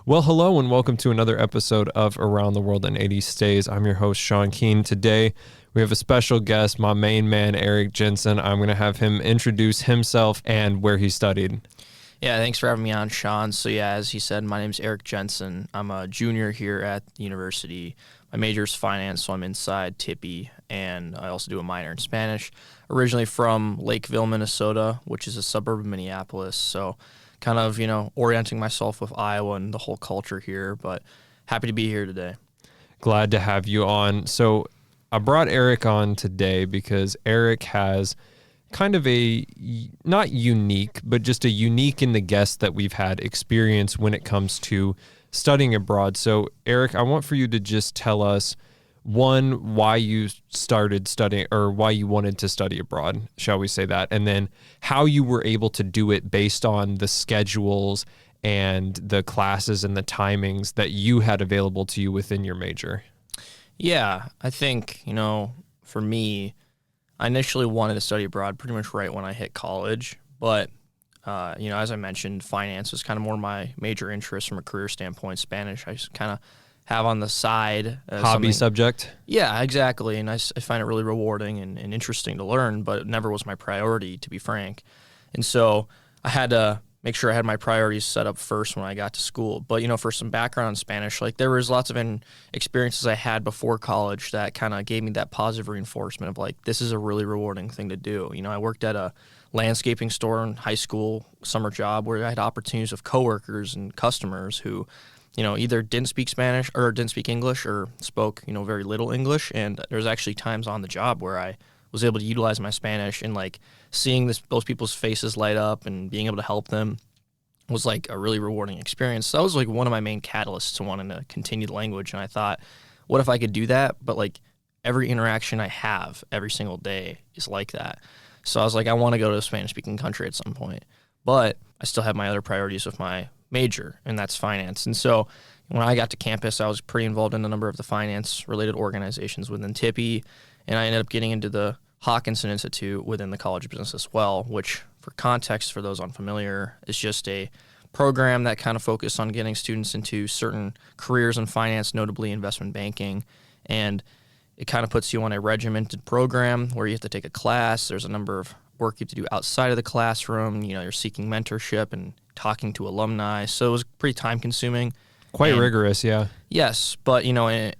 Well, hello and welcome to another episode of Around the World in 80 Stays. I'm your host, Sean Keane. Today, we have a special guest, my main man, Eric Jensen. I'm going to have him introduce himself and where he studied. Yeah, thanks for having me on, Sean. So yeah, as he said, my name's Eric Jensen. I'm a junior here at the university. My major is finance, so I'm inside Tippy, and I also do a minor in Spanish. Originally from Lakeville, Minnesota, which is a suburb of Minneapolis, so kind of, orienting myself with Iowa and the whole culture here, but happy to be here today. Glad to have you on. So I brought Eric on today because Eric has kind of a, not unique, but just a unique in the guest that we've had experience when it comes to studying abroad. So Eric, I want for you to just tell us, one, why you started studying or why you wanted to study abroad, shall we say that, and then how you were able to do it based on the schedules and the classes and the timings that you had available to you within your major. Yeah, I think, for me, I initially wanted to study abroad pretty much right when I hit college, but, as I mentioned, finance was kind of more my major interest from a career standpoint. Spanish, I just kind of have on the side. Hobby subject? Yeah, exactly, and I find it really rewarding and interesting to learn, but it never was my priority, to be frank. And so I had to make sure I had my priorities set up first when I got to school. But, for some background in Spanish, there was lots of experiences I had before college that kind of gave me that positive reinforcement of, this is a really rewarding thing to do. I worked at a landscaping store in high school, summer job, where I had opportunities with coworkers and customers who, either didn't speak Spanish or didn't speak English or spoke, very little English. And there's actually times on the job where I was able to utilize my Spanish and seeing those people's faces light up and being able to help them was a really rewarding experience. So that was one of my main catalysts to wanting to continue the language. And I thought, what if I could do that? But every interaction I have every single day is like that. So I was I want to go to a Spanish speaking country at some point, but I still have my other priorities with my major, and that's finance. And so when I got to campus, I was pretty involved in a number of the finance-related organizations within Tippy, and I ended up getting into the Hawkinson Institute within the College of Business as well, which, for context for those unfamiliar, is just a program that kind of focused on getting students into certain careers in finance, notably investment banking, and it kind of puts you on a regimented program where you have to take a class. There's a number of work you have to do outside of the classroom. You're seeking mentorship and talking to alumni. So it was pretty time-consuming. Quite rigorous, yeah. Yes, but,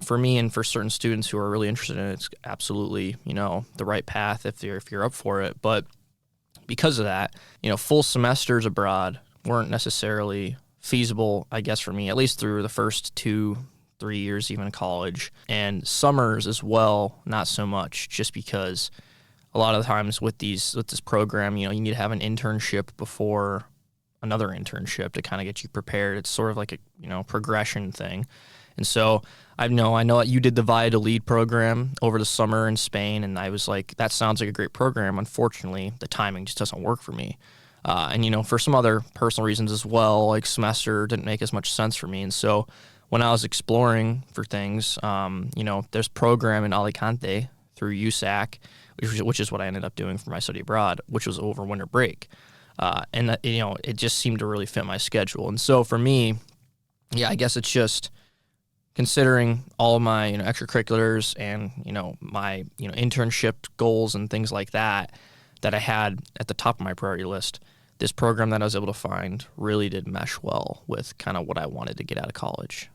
for me and for certain students who are really interested in it, it's absolutely, the right path if you're up for it. But because of that, full semesters abroad weren't necessarily feasible, I guess, for me, at least through the first 2-3 years, even in college. And summers as well, not so much, just because a lot of the times with this program, you need to have an internship before another internship to kind of get you prepared. It's sort of like a progression thing. And so I know that you did the Valladolid program over the summer in Spain, and I was that sounds like a great program. Unfortunately, the timing just doesn't work for me. And for some other personal reasons as well, semester didn't make as much sense for me. And so when I was exploring for things, there's a program in Alicante through USAC, which is what I ended up doing for my study abroad, which was over winter break. And it just seemed to really fit my schedule. And so for me, yeah, I guess it's just considering all of my, extracurriculars and, my, internship goals and things like that I had at the top of my priority list. This program that I was able to find really did mesh well with kind of what I wanted to get out of college.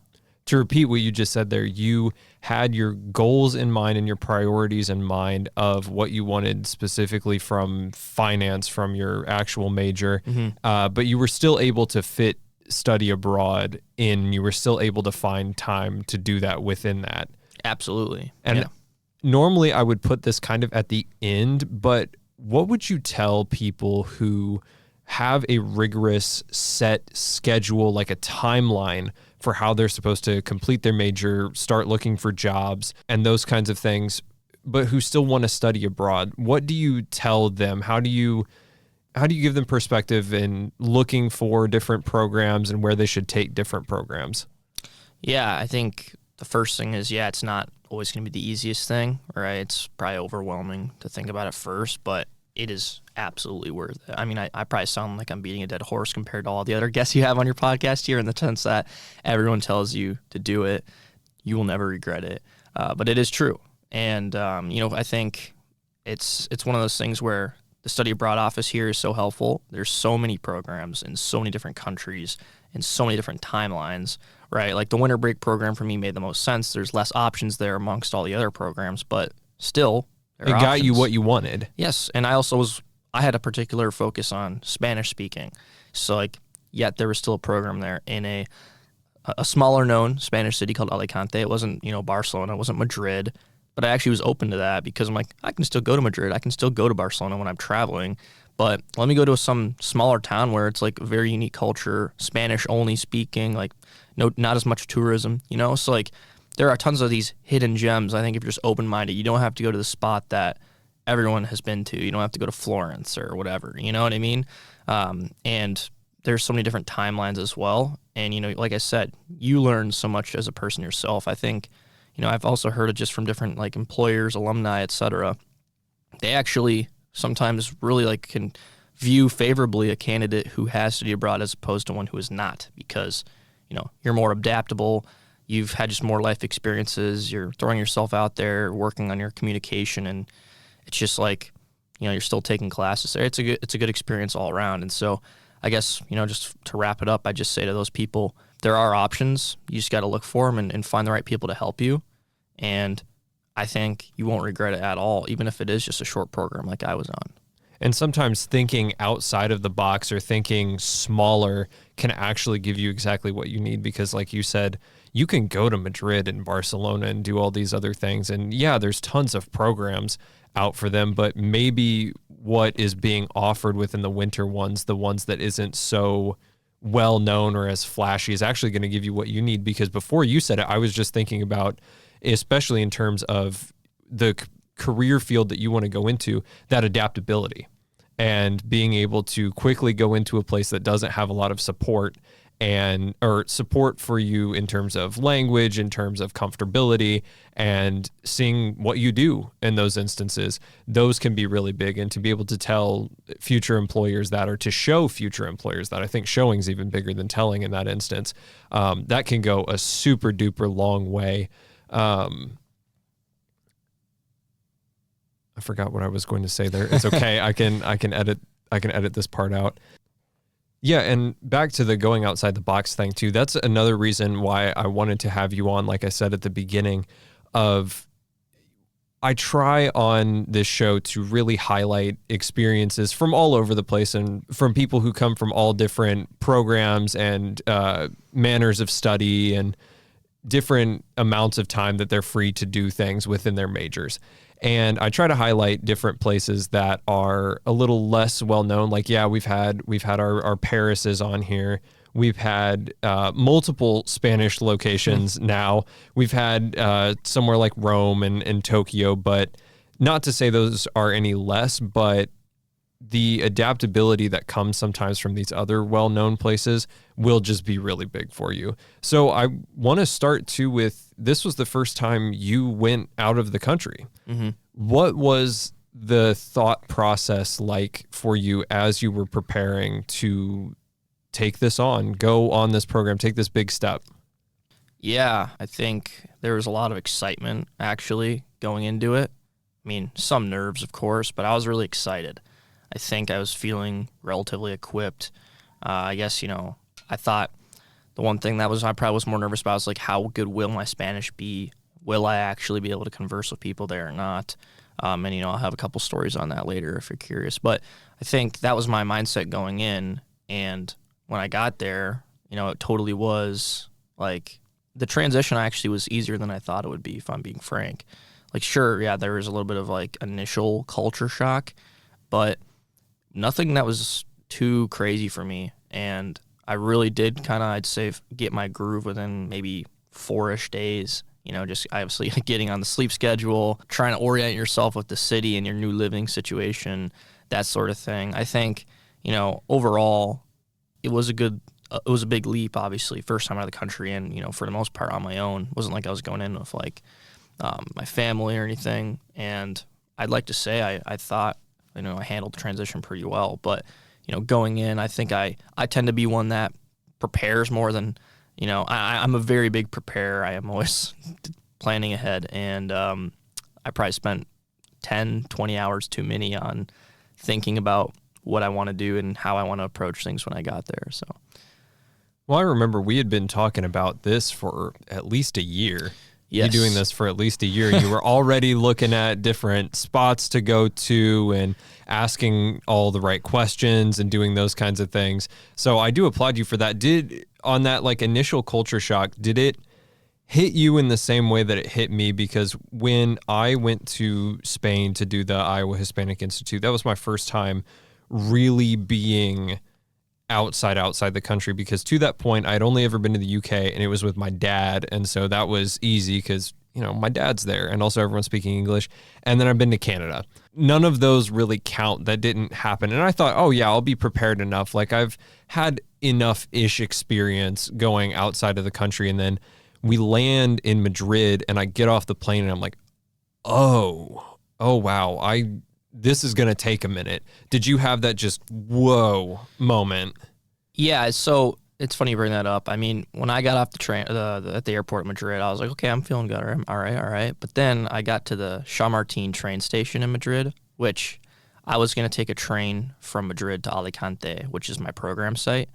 To repeat what you just said there, you had your goals in mind and your priorities in mind of what you wanted specifically from finance, from your actual major, but you were still able to fit study abroad in. You were still able to find time to do that within that. Absolutely. And normally I would put this kind of at the end, but what would you tell people who have a rigorous set schedule, like a timeline for how they're supposed to complete their major, start looking for jobs and those kinds of things, but who still want to study abroad? What do you tell them? How do you give them perspective in looking for different programs and where they should take different programs? Yeah, I think the first thing is, it's not always going to be the easiest thing, right? It's probably overwhelming to think about at first, but it is absolutely worth it. I mean, I probably sound like I'm beating a dead horse compared to all the other guests you have on your podcast here, in the sense that everyone tells you to do it. You will never regret it. But it is true. And, I think it's one of those things where the study abroad office here is so helpful. There's so many programs in so many different countries and so many different timelines, right? Like the winter break program for me made the most sense. There's less options there amongst all the other programs, but still, it got you what you wanted. Yes, and I had a particular focus on Spanish speaking. So yet there was still a program there in a smaller known Spanish city called Alicante. It wasn't, Barcelona, it wasn't Madrid, but I actually was open to that because I'm like, I can still go to Madrid, I can still go to Barcelona when I'm traveling, but let me go to some smaller town where it's like a very unique culture, Spanish only speaking, not as much tourism, So there are tons of these hidden gems. I think if you're just open-minded, you don't have to go to the spot that everyone has been to. You don't have to go to Florence or whatever. You know what I mean? And there's so many different timelines as well. And, like I said, you learn so much as a person yourself. I think, I've also heard it just from different employers, alumni, et cetera. They actually sometimes really can view favorably a candidate who has studied abroad as opposed to one who is not, because, you're more adaptable. You've had just more life experiences. You're throwing yourself out there, working on your communication, and it's just you're still taking classes there. It's a good experience all around. And so I guess, just to wrap it up, I just say to those people, there are options. You just got to look for them and find the right people to help you. And I think you won't regret it at all, even if it is just a short program like I was on. And sometimes thinking outside of the box or thinking smaller can actually give you exactly what you need, because like you said, you can go to Madrid and Barcelona and do all these other things. And yeah, there's tons of programs out for them, but maybe what is being offered within the winter ones, the ones that isn't so well known or as flashy, is actually going to give you what you need. Because before you said it, I was just thinking about, especially in terms of the career field that you want to go into, that adaptability and being able to quickly go into a place that doesn't have a lot of support or support for you in terms of language, in terms of comfortability, and seeing what you do in those instances. Those can be really big. And to be able to tell future employers that, or to show future employers that, I think showing is even bigger than telling in that instance. That can go a super duper long way. I forgot what I was going to say there. It's okay. I can edit this part out. Yeah, and back to the going outside the box thing too. That's another reason why I wanted to have you on, like I said at the beginning, I try on this show to really highlight experiences from all over the place and from people who come from all different programs and manners of study and different amounts of time that they're free to do things within their majors. And I try to highlight different places that are a little less well known. Like, yeah, we've had our Parises on here. We've had multiple Spanish locations now. We've had somewhere like Rome and Tokyo, but not to say those are any less, but the adaptability that comes sometimes from these other well-known places will just be really big for you. So I want to start too with, this was the first time you went out of the country. Mm-hmm. What was the thought process like for you as you were preparing to take this on, go on this program, take this big step? Yeah, I think there was a lot of excitement actually going into it. I mean, some nerves, of course, but I was really excited. I think I was feeling relatively equipped. I guess, I thought the one thing that I probably was more nervous about was how good will my Spanish be? Will I actually be able to converse with people there or not? And, I'll have a couple stories on that later if you're curious. But I think that was my mindset going in. And when I got there, it totally was the transition actually was easier than I thought it would be, if I'm being frank. Sure, yeah, there was a little bit of initial culture shock, but nothing that was too crazy for me. And I really did I'd say, get my groove within maybe 4-ish days. Just obviously getting on the sleep schedule, trying to orient yourself with the city and your new living situation, that sort of thing. I think, overall, it was a big leap, obviously, first time out of the country, and, for the most part on my own. It wasn't like I was going in with my family or anything. And I'd like to say I thought I handled the transition pretty well. But, going in, I think I tend to be one that prepares more than, I'm a very big preparer. I am always planning ahead. And I probably spent 10, 20 hours too many on thinking about what I want to do and how I want to approach things when I got there. So, well, I remember we had been talking about this for at least a year. yes. You doing this for at least a year. You were already looking at different spots to go to and asking all the right questions and doing those kinds of things. So I do applaud you for that. On that like initial culture shock, did it hit you in the same way that it hit me? Because when I went to Spain to do the Iowa Hispanic Institute, that was my first time really being outside the country, because to that point I'd only ever been to the UK, and it was with my dad, and so that was easy because my dad's there, and also everyone's speaking English. And then I've been to Canada. None of those really count. That didn't happen. And I thought, oh yeah, I'll be prepared enough. Like I've had enough-ish experience going outside of the country. And then we land in Madrid, and I get off the plane, and I'm like, oh wow, this is going to take a minute. Did you have that just whoa moment? Yeah, so it's funny you bring that up. I mean, when I got off the train at the airport in Madrid, I was like, okay, I'm feeling good. All right. But then I got to the Chamartín train station in Madrid, which I was going to take a train from Madrid to Alicante, which is my program site.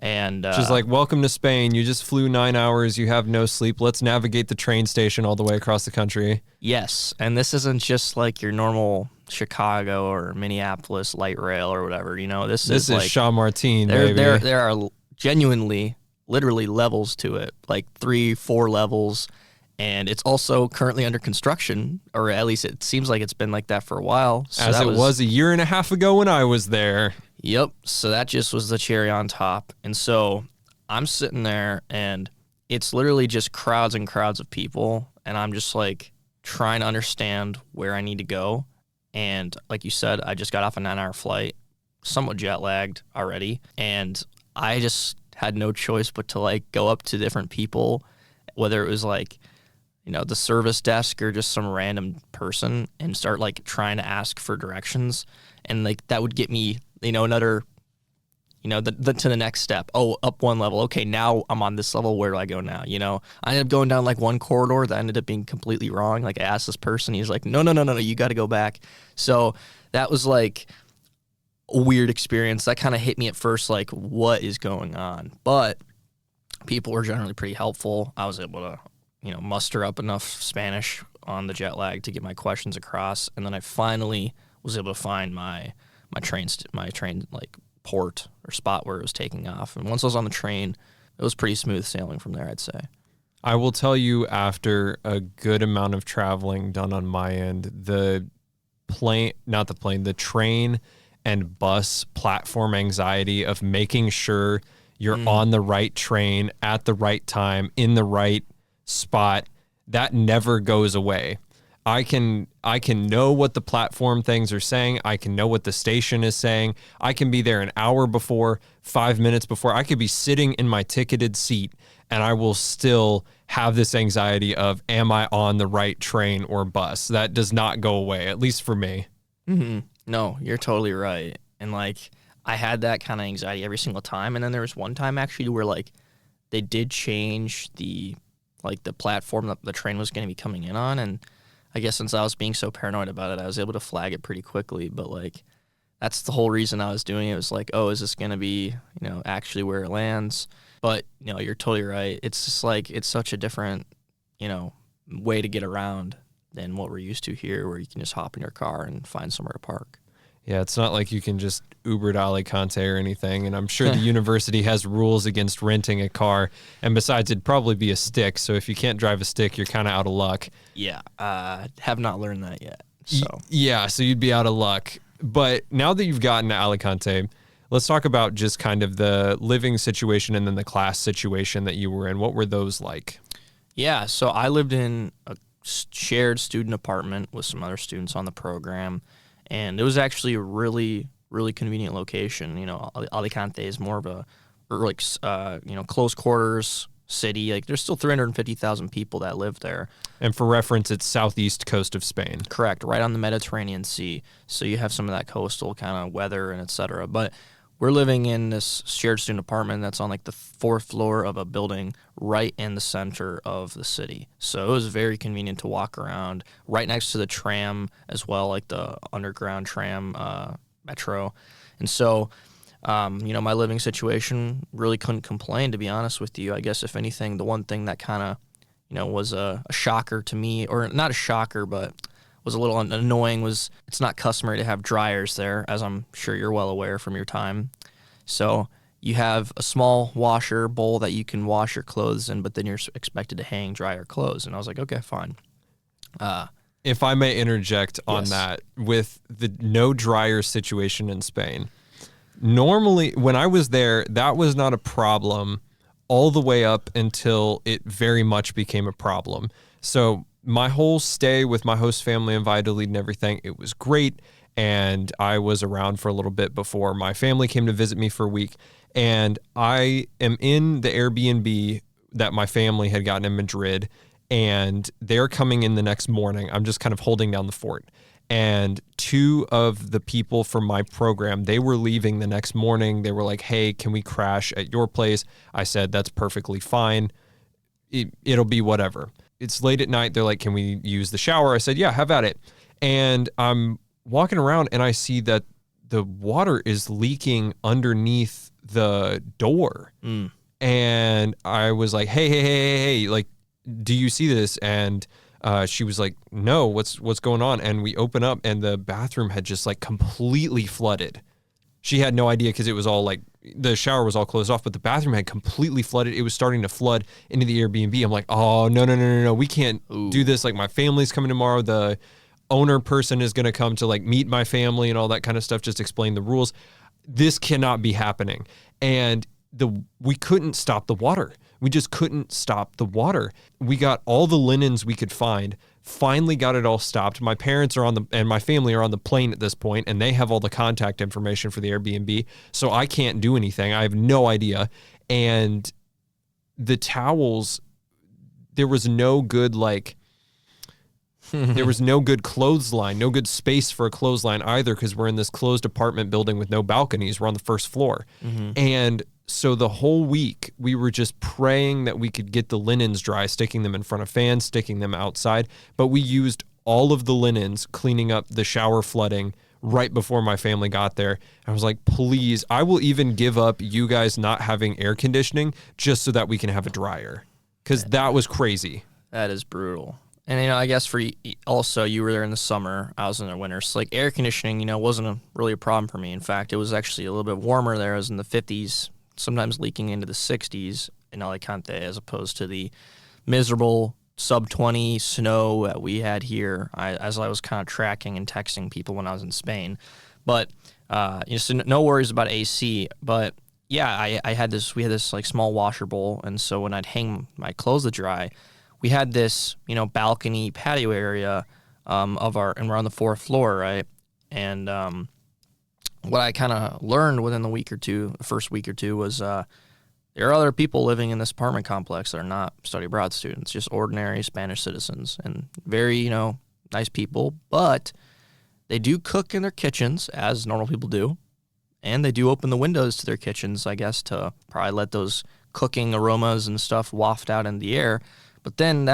And just like, welcome to Spain. You just flew 9 hours. You have no sleep. Let's navigate the train station all the way across the country. Yes, and this isn't just like your normal Chicago or Minneapolis light rail or whatever. This is like Chamartín, baby. There are genuinely, literally levels to it, like 3-4 levels, and it's also currently under construction, or at least it seems like it's been like that for a while. So As it was a year and a half ago when I was there. Yep. So that just was the cherry on top. And so I'm sitting there, and it's literally just crowds and crowds of people, and I'm just like trying to understand where I need to go. And like you said, I just got off a 9-hour flight, somewhat jet lagged already, and I just had no choice but to like go up to different people, whether it was like, the service desk or just some random person, and start like trying to ask for directions. And like that would get me, another, to the next step. Oh, up one level. Okay, now I'm on this level. Where do I go now? I ended up going down like one corridor that ended up being completely wrong. Like I asked this person, he's like, no, you got to go back. So that was like a weird experience. That kind of hit me at first, like what is going on? But people were generally pretty helpful. I was able to, muster up enough Spanish on the jet lag to get my questions across. And then I finally was able to find my train like port or spot where it was taking off. And once I was on the train, it was pretty smooth sailing from there, I'd say. I will tell you, after a good amount of traveling done on my end, the train and bus platform anxiety of making sure you're on the right train at the right time in the right spot, that never goes away. I can know what the platform things are saying. I can know what the station is saying. I can be there an hour before, 5 minutes before. I could be sitting in my ticketed seat, and I will still have this anxiety of, am I on the right train or bus? That does not go away, at least for me. Mm-hmm. No, you're totally right. And like, I had that kind of anxiety every single time. And then there was one time actually where like they did change the platform that the train was going to be coming in on. And I guess since I was being so paranoid about it, I was able to flag it pretty quickly. But like, that's the whole reason I was doing it. It was like, oh, is this going to be, actually where it lands? But, you're totally right. It's just like, it's such a different, way to get around than what we're used to here, where you can just hop in your car and find somewhere to park. Yeah, it's not like you can just Uber to Alicante or anything. And I'm sure the university has rules against renting a car. And besides, it'd probably be a stick. So if you can't drive a stick, you're kind of out of luck. Yeah, have not learned that yet. So so you'd be out of luck. But now that you've gotten to Alicante, let's talk about just kind of the living situation and then the class situation that you were in. What were those like? Yeah, so I lived in a shared student apartment with some other students on the program. And it was actually a really, really convenient location. Alicante is more of a, close quarters, city. Like there's still 350,000 people that live there. And for reference, it's southeast coast of Spain. Correct, right on the Mediterranean Sea. So you have some of that coastal kind of weather and et cetera. But we're living in this shared student apartment that's on like the 4th floor of a building right in the center of the city. So it was very convenient to walk around right next to the tram as well, like the underground tram metro. And so, my living situation really couldn't complain, to be honest with you. I guess if anything, the one thing that kind of, was a shocker to me, or not a shocker, but was a little annoying, was it's not customary to have dryers there, as I'm sure you're well aware from your time. So you have a small washer bowl that you can wash your clothes in, but then you're expected to hang dry your clothes. And I was like, okay, fine. If I may interject on Yes. that, with the no dryer situation in Spain, normally when I was there, that was not a problem all the way up until it very much became a problem. So my whole stay with my host family in Valladolid and everything, it was great. And I was around for a little bit before my family came to visit me for a week. And I am in the Airbnb that my family had gotten in Madrid, and they're coming in the next morning. I'm just kind of holding down the fort. And 2 of the people from my program, they were leaving the next morning. They were like, hey, can we crash at your place? I said, that's perfectly fine. It'll be whatever. It's late at night. They're like, can we use the shower? I said, yeah, have at it. And I'm walking around and I see that the water is leaking underneath the door. And I was like, hey, like, do you see this? And she was like, no, what's going on? And we open up and the bathroom had just like completely flooded. She had no idea because it was all like, the shower was all closed off, but the bathroom had completely flooded. It was starting to flood into the Airbnb. I'm like, oh, no. We can't do this. Like, my family's coming tomorrow. The owner person is going to come to like meet my family and all that kind of stuff. Just explain the rules. This cannot be happening. And we couldn't stop the water. We just couldn't stop the water. We got all the linens we could find, finally got it all stopped. My parents and my family are on the plane at this point, and they have all the contact information for the Airbnb. So I can't do anything. I have no idea. And the towels, there was no good, there was no good clothesline, no good space for a clothesline either, because we're in this closed apartment building with no balconies. We're on the 1st floor. And so the whole week we were just praying that we could get the linens dry, sticking them in front of fans, sticking them outside. But we used all of the linens, cleaning up the shower flooding right before my family got there. I was like, please, I will even give up you guys not having air conditioning just so that we can have a dryer. Because that was crazy. That is brutal. And, I guess for also, you were there in the summer, I was in the winter. So, like, air conditioning, wasn't really a problem for me. In fact, it was actually a little bit warmer there. I was in the 50s, sometimes leaking into the 60s in Alicante, as opposed to the miserable sub-20 snow that we had here, as I was kind of tracking and texting people when I was in Spain. But, so no worries about AC. But, yeah, we had this, like, small washer bowl. And so when I'd hang my clothes to dry, we had this, balcony patio area and we're on the 4th floor, right? And what I kind of learned within the first week or two was there are other people living in this apartment complex that are not study abroad students, just ordinary Spanish citizens, and very, nice people, but they do cook in their kitchens, as normal people do, and they do open the windows to their kitchens, I guess, to probably let those cooking aromas and stuff waft out in the air. But then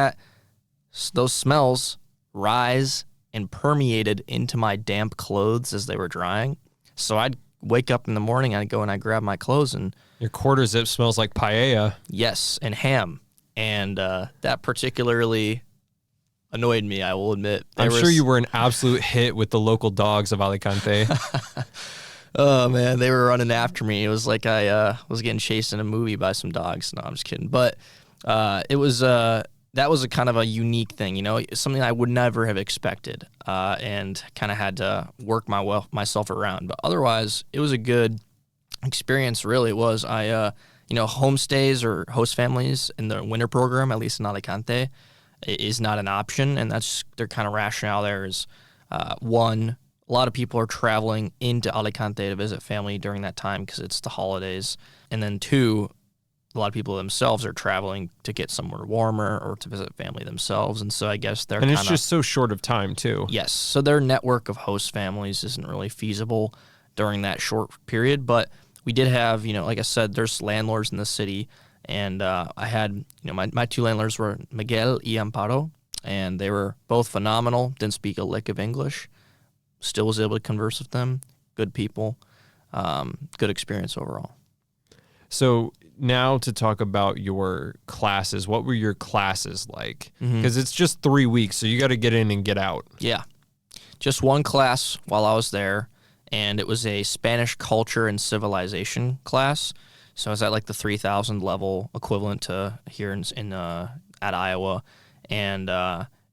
those smells rise and permeated into my damp clothes as they were drying. So I'd wake up in the morning, I'd go and I'd grab my clothes, and Your quarter zip smells like paella. yes, and ham. And that particularly annoyed me, I will admit. I'm sure you were an absolute hit with the local dogs of Alicante. Oh, man, they were running after me. It was like I was getting chased in a movie by some dogs. No, I'm just kidding. But it was that was a kind of a unique thing, something I would never have expected, and kind of had to work myself around. But otherwise, it was a good experience. Really, it was. Homestays or host families in the winter program, at least in Alicante, is not an option, and that's their kind of rationale. There is one. A lot of people are traveling into Alicante to visit family during that time because it's the holidays, and then 2. a lot of people themselves are traveling to get somewhere warmer or to visit family themselves. And so I guess they're And it's just so short of time, too. Yes. So their network of host families isn't really feasible during that short period. But we did have, like I said, there's landlords in the city. And I had, my two landlords were Miguel y Amparo, and they were both phenomenal. Didn't speak a lick of English. Still was able to converse with them. Good people. Good experience overall. So now to talk about your classes. What were your classes like? Because it's just 3 weeks, so you got to get in and get out. Yeah. Just one class while I was there, and it was a Spanish culture and civilization class. So I was at like the 3,000 level equivalent to here at Iowa. And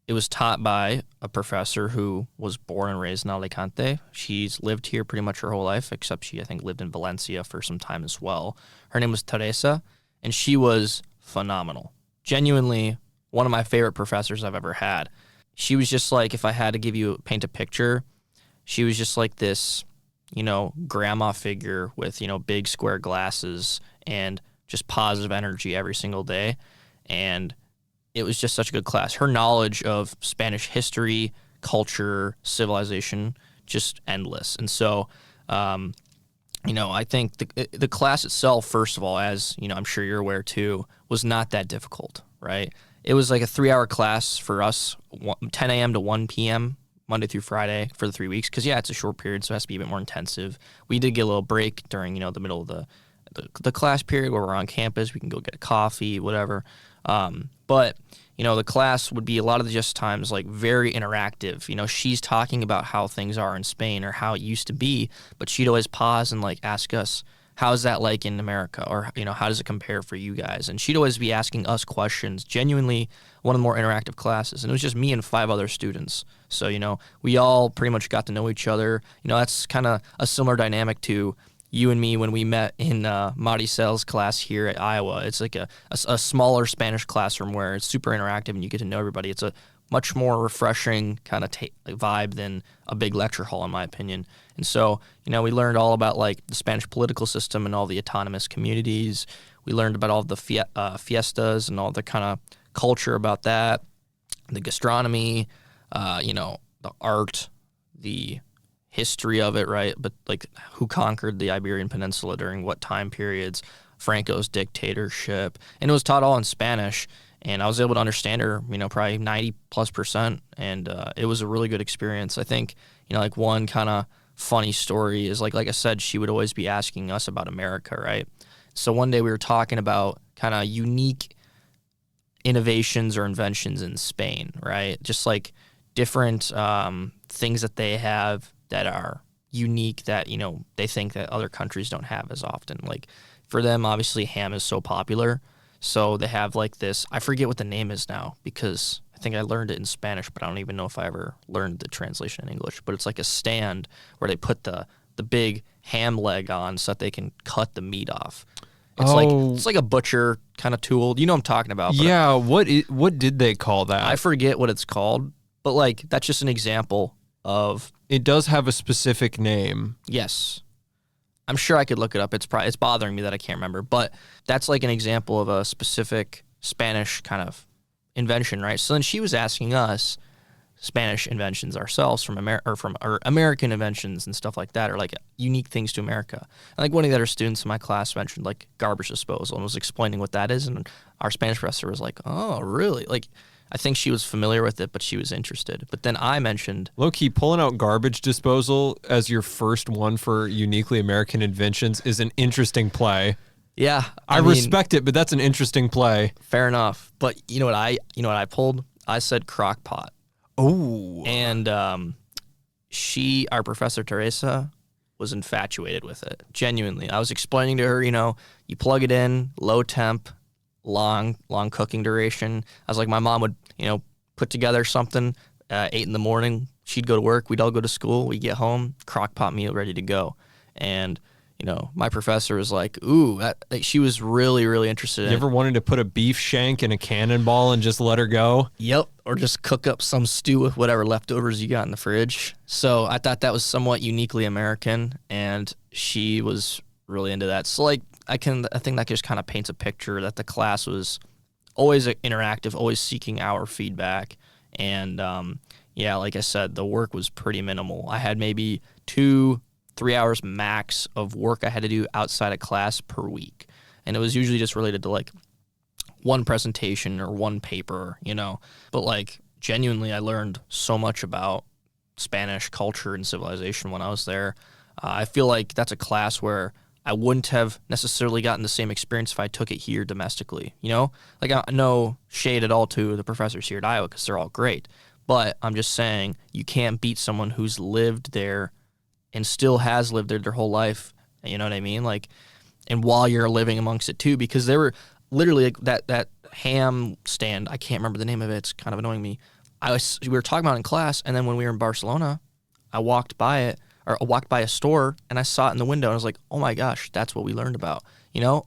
it was taught by a professor who was born and raised in Alicante. She's lived here pretty much her whole life, except she, I think, lived in Valencia for some time as well. Her name was Teresa, and she was phenomenal. Genuinely one of my favorite professors I've ever had. She was just like, if I had to paint a picture, she was just like this, grandma figure with, big square glasses and just positive energy every single day. And it was just such a good class. Her knowledge of Spanish history, culture, civilization, just endless. And so, I think the class itself, first of all, as I'm sure you're aware too, was not that difficult, right? It was like a 3-hour class for us, 10 a.m. to 1 p.m., Monday through Friday for the 3 weeks. Because, it's a short period, so it has to be a bit more intensive. We did get a little break during, the middle of the class period where we're on campus. We can go get a coffee, whatever. But the class would be a lot of the just times like very interactive. She's talking about how things are in Spain or how it used to be, but she'd always pause and like ask us, how's that like in America? Or, how does it compare for you guys? And she'd always be asking us questions, genuinely one of the more interactive classes. And it was just me and 5 other students. So, we all pretty much got to know each other. That's kind of a similar dynamic to you and me when we met in Maricel's class here at Iowa. It's like a smaller Spanish classroom where it's super interactive and you get to know everybody. It's a much more refreshing kind of vibe than a big lecture hall, in my opinion. And so, we learned all about like the Spanish political system and all the autonomous communities. We learned about all the fiestas and all the kind of culture about that, the gastronomy, the art, the history of it, right? But like who conquered the Iberian Peninsula during what time periods, Franco's dictatorship, and it was taught all in Spanish. And I was able to understand her, probably 90+%, and it was a really good experience. I think, like one kind of funny story is like I said, she would always be asking us about America, right? So one day we were talking about kind of unique innovations or inventions in Spain, right? Just like different things that they have that are unique that, they think that other countries don't have as often. Like for them, obviously ham is so popular. So they have like this, I forget what the name is now because I think I learned it in Spanish, but I don't even know if I ever learned the translation in English. But it's like a stand where they put the big ham leg on so that they can cut the meat off. It's like a butcher kind of tool. You know what I'm talking about. Yeah, what did they call that? I forget what it's called, but like that's just an example of... It does have a specific name. Yes. I'm sure I could look it up. It's bothering me that I can't remember, but that's like an example of a specific Spanish kind of invention, right? So then she was asking us Spanish inventions ourselves from American inventions and stuff like that, or like unique things to America. And like one of the other students in my class mentioned like garbage disposal and was explaining what that is, and our Spanish professor was like, "Oh, really?" Like I think she was familiar with it, but she was interested. But then I mentioned... Low-key, pulling out garbage disposal as your first one for uniquely American inventions is an interesting play. Yeah. I respect it, but that's an interesting play. Fair enough. But you know what I pulled? I said crock pot. Oh. And our professor Teresa, was infatuated with it. Genuinely. I was explaining to her, you plug it in, low temp, long cooking duration. I was like, my mom would, put together something 8 in the morning. She'd go to work. We'd all go to school. We'd get home, crock pot meal ready to go. And, my professor was like, ooh, she was really, really interested in it. You ever wanted to put a beef shank in a cannonball and just let her go? Yep. Or just cook up some stew with whatever leftovers you got in the fridge. So I thought that was somewhat uniquely American, and she was really into that. So, like, I think that just kind of paints a picture that the class was always interactive, always seeking our feedback. And yeah, like I said, the work was pretty minimal. I had maybe 2-3 hours max of work I had to do outside of class per week. And it was usually just related to like one presentation or one paper, But like genuinely, I learned so much about Spanish culture and civilization when I was there. I feel like that's a class where I wouldn't have necessarily gotten the same experience if I took it here domestically, Like, no shade at all to the professors here at Iowa because they're all great. But I'm just saying you can't beat someone who's lived there and still has lived there their whole life. You know what I mean? Like, and while you're living amongst it too, because there were literally like that ham stand. I can't remember the name of it. It's kind of annoying me. We were talking about it in class, and then when we were in Barcelona, I walked by it, or I walked by a store, and I saw it in the window, and I was like, oh my gosh, that's what we learned about,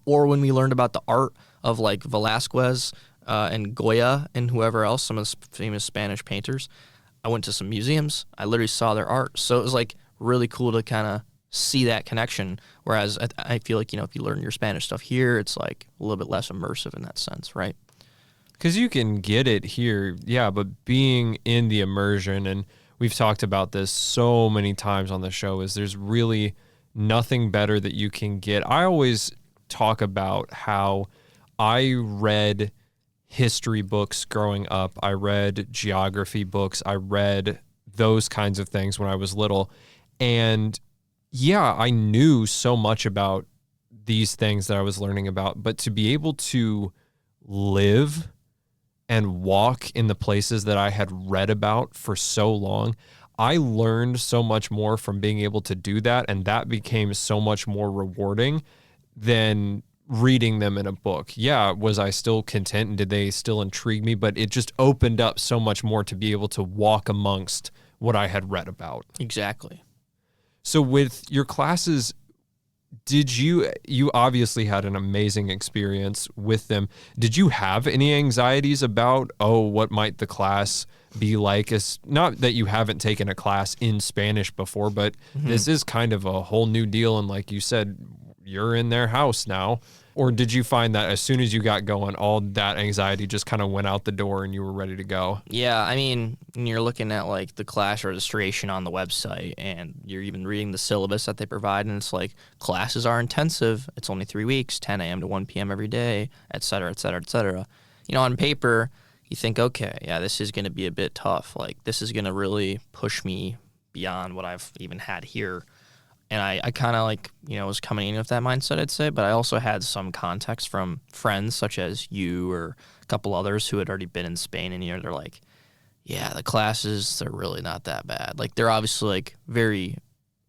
Or when we learned about the art of like Velázquez and Goya and whoever else, some of the famous Spanish painters, I went to some museums. I literally saw their art. So it was like really cool to kind of see that connection. Whereas I feel like, if you learn your Spanish stuff here, it's like a little bit less immersive in that sense, right? Because you can get it here, yeah, but being in the immersion, and we've talked about this so many times on the show, is there's really nothing better that you can get. I always talk about how I read history books growing up. I read geography books. I read those kinds of things when I was little. And yeah, I knew so much about these things that I was learning about, but to be able to live and walk in the places that I had read about for so long, I learned so much more from being able to do that, and that became so much more rewarding than reading them in a book. Yeah, was I still content and did they still intrigue me? But it just opened up so much more to be able to walk amongst what I had read about. Exactly. So with your classes, did you obviously had an amazing experience with them. Did you have any anxieties about, what might the class be like? It's not that you haven't taken a class in Spanish before, but this is kind of a whole new deal. And like you said, you're in their house now. Or did you find that as soon as you got going, all that anxiety just kind of went out the door and you were ready to go? Yeah, I mean, when you're looking at like the class registration on the website and you're even reading the syllabus that they provide, and it's like classes are intensive. It's only 3 weeks, 10 a.m. to 1 p.m. every day, et cetera, et cetera, et cetera. On paper, you think, okay, yeah, this is going to be a bit tough. Like, this is going to really push me beyond what I've even had here. And I kind of like, was coming in with that mindset, I'd say. But I also had some context from friends such as you or a couple others who had already been in Spain. And, they're like, yeah, the classes, they're really not that bad. Like, they're obviously like very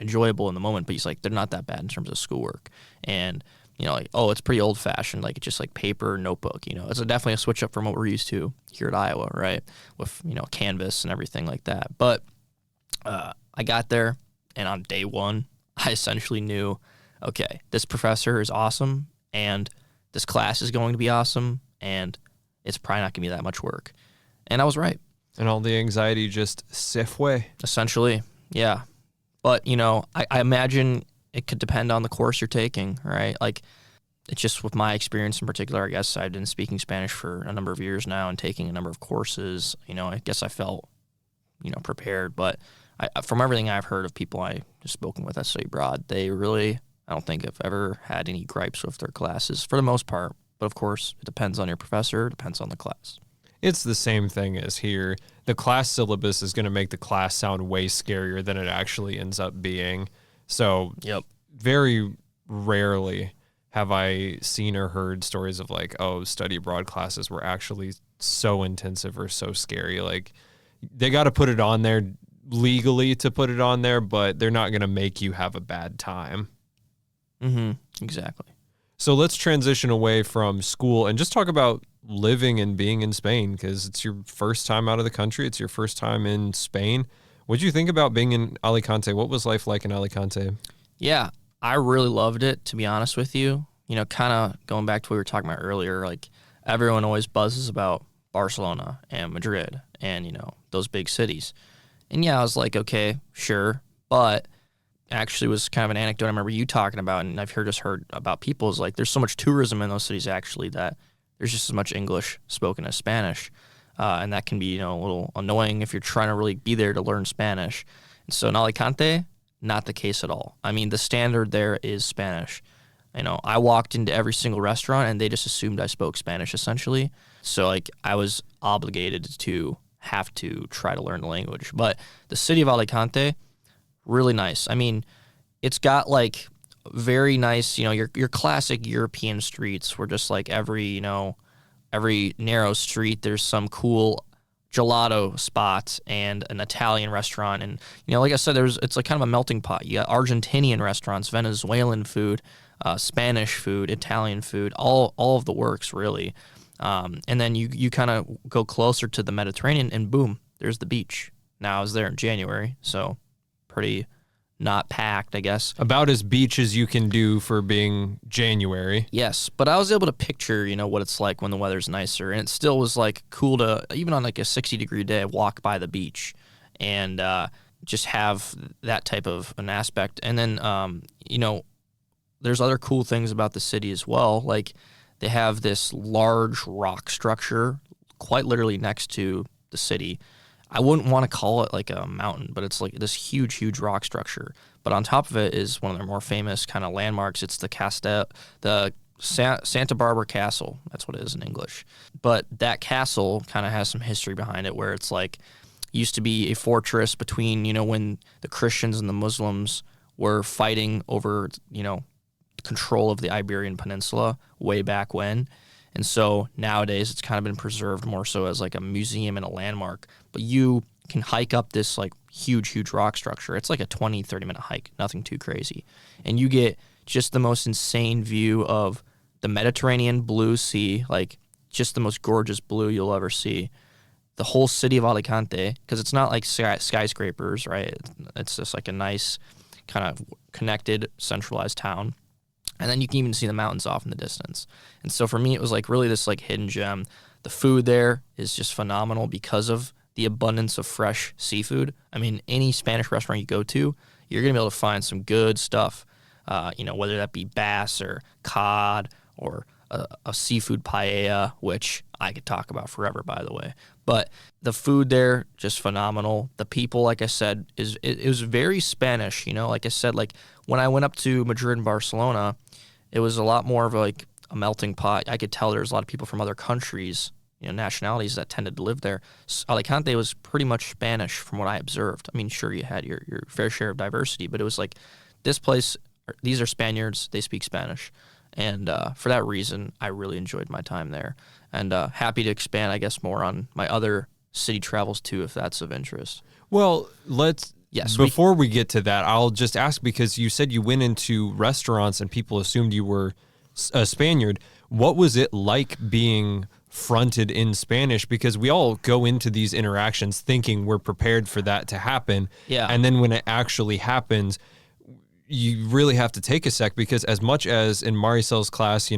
enjoyable in the moment, but he's like, they're not that bad in terms of schoolwork. And, like, it's pretty old fashioned. Like, it's just like paper, notebook, It's definitely a switch up from what we're used to here at Iowa, right? With, Canvas and everything like that. But I got there, and on day one, I essentially knew, okay, this professor is awesome, and this class is going to be awesome, and it's probably not going to be that much work. And I was right. And all the anxiety just se fue. Essentially, yeah. But, I imagine it could depend on the course you're taking, right? Like, it's just with my experience in particular, I guess I've been speaking Spanish for a number of years now and taking a number of courses. I guess I felt, prepared, but from everything I've heard of people I have spoken with at Study Abroad, they really, I don't think have ever had any gripes with their classes for the most part. But of course, it depends on your professor, it depends on the class. It's the same thing as here. The class syllabus is going to make the class sound way scarier than it actually ends up being. So very rarely have I seen or heard stories of like, study abroad classes were actually so intensive or so scary. Like, they got to put it on there legally to put it on there, but they're not going to make you have a bad time. Exactly. So let's transition away from school and just talk about living and being in Spain, because it's your first time out of the country. It's your first time in Spain. What did you think about being in Alicante? What was life like in Alicante? Yeah, I really loved it, to be honest with you. Kind of going back to what we were talking about earlier, like everyone always buzzes about Barcelona and Madrid and, those big cities. And yeah, I was like, okay, sure. But actually was kind of an anecdote I remember you talking about, and I've heard about people, is like there's so much tourism in those cities actually that there's just as much English spoken as Spanish. And that can be, a little annoying if you're trying to really be there to learn Spanish. And so in Alicante, not the case at all. I mean, the standard there is Spanish. I walked into every single restaurant and they just assumed I spoke Spanish essentially. So like I was obligated to have to try to learn the language. But the city of Alicante, really nice. I mean, it's got like very nice, your classic European streets where just like every narrow street there's some cool gelato spot and an Italian restaurant, and like I said, it's like kind of a melting pot. You got Argentinian restaurants, Venezuelan food, Spanish food, Italian food, all of the works really. And then you kind of go closer to the Mediterranean, and boom, there's the beach. Now I was there in January, so pretty not packed, I guess. About as beach as you can do for being January. Yes, but I was able to picture, what it's like when the weather's nicer, and it still was like cool to, even on like a 60-degree day, walk by the beach and just have that type of an aspect. And then, there's other cool things about the city as well. Like they have this large rock structure quite literally next to the city. I wouldn't want to call it like a mountain, but it's like this huge rock structure. But on top of it is one of their more famous kind of landmarks. It's the Santa Barbara Castle. That's what it is in English. But that castle kind of has some history behind it, where it's like used to be a fortress between, when the Christians and the Muslims were fighting over, control of the Iberian Peninsula way back when. And so nowadays it's kind of been preserved more so as like a museum and a landmark. But you can hike up this like huge rock structure. It's like a 20-30 minute hike, nothing too crazy. And you get just the most insane view of the Mediterranean blue sea, like just the most gorgeous blue you'll ever see. The whole city of Alicante, because it's not like skyscrapers, right? It's just like a nice kind of connected, centralized town. And then you can even see the mountains off in the distance. And so for me, it was like really this like hidden gem. The food there is just phenomenal because of the abundance of fresh seafood. I mean, any Spanish restaurant you go to, you're going to be able to find some good stuff, whether that be bass or cod or a seafood paella, which I could talk about forever, by the way. But the food there, just phenomenal. The people, like I said, it was very Spanish, like I said, like when I went up to Madrid and Barcelona, it was a lot more of like a melting pot. I could tell there's a lot of people from other countries, nationalities that tended to live there. Alicante was pretty much Spanish from what I observed. I mean, sure, you had your fair share of diversity, but it was like this place, these are Spaniards, they speak Spanish. And for that reason, I really enjoyed my time there. And happy to expand, I guess, more on my other city travels too, if that's of interest. Well, before we get to that, I'll just ask, because you said you went into restaurants and people assumed you were a Spaniard. What was it like being fronted in Spanish? Because we all go into these interactions thinking we're prepared for that to happen. Yeah. And then when it actually happens, you really have to take a sec, because as much as in Maricel's class,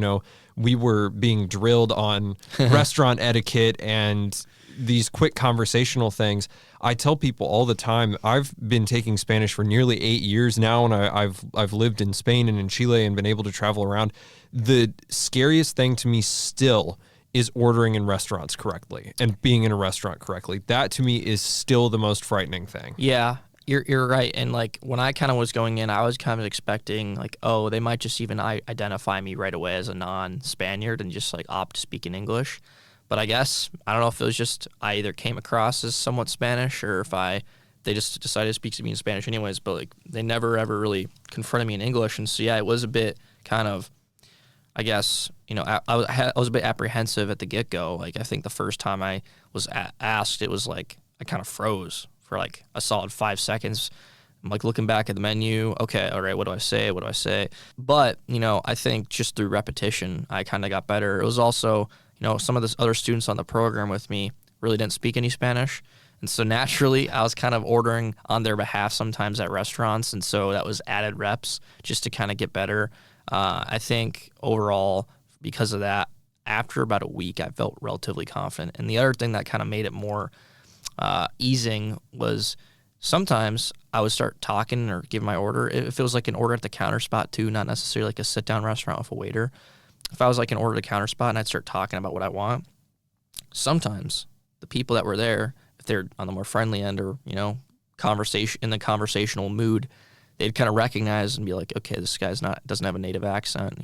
we were being drilled on restaurant etiquette and these quick conversational things, I tell people all the time, I've been taking Spanish for nearly 8 years now, and I've lived in Spain and in Chile and been able to travel around. The scariest thing to me still is ordering in restaurants correctly and being in a restaurant correctly. That to me is still the most frightening thing. Yeah. You're right. And like when I kind of was going in, I was kind of expecting like, oh, they might just even identify me right away as a non-Spaniard and just like opt to speak in English. But I guess, I don't know if it was just I either came across as somewhat Spanish or if they just decided to speak to me in Spanish anyways, but like they never ever really confronted me in English. And so, yeah, it was a bit kind of, I guess, I was a bit apprehensive at the get-go. Like I think the first time I was asked, it was like I kind of froze for like a solid 5 seconds. I'm like looking back at the menu. Okay, all right, what do I say? But, I think just through repetition, I kind of got better. It was also, some of the other students on the program with me really didn't speak any Spanish. And so naturally, I was kind of ordering on their behalf sometimes at restaurants. And so that was added reps just to kind of get better. I think overall, because of that, after about a week, I felt relatively confident. And the other thing that kind of made it more easing was sometimes I would start talking or give my order. If it was like an order at the counter spot too, not necessarily like a sit-down restaurant with a waiter. If I was like an order at the counter spot and I'd start talking about what I want, sometimes the people that were there, if they're on the more friendly end or, conversation in the conversational mood, they'd kind of recognize and be like, okay, this guy's doesn't have a native accent.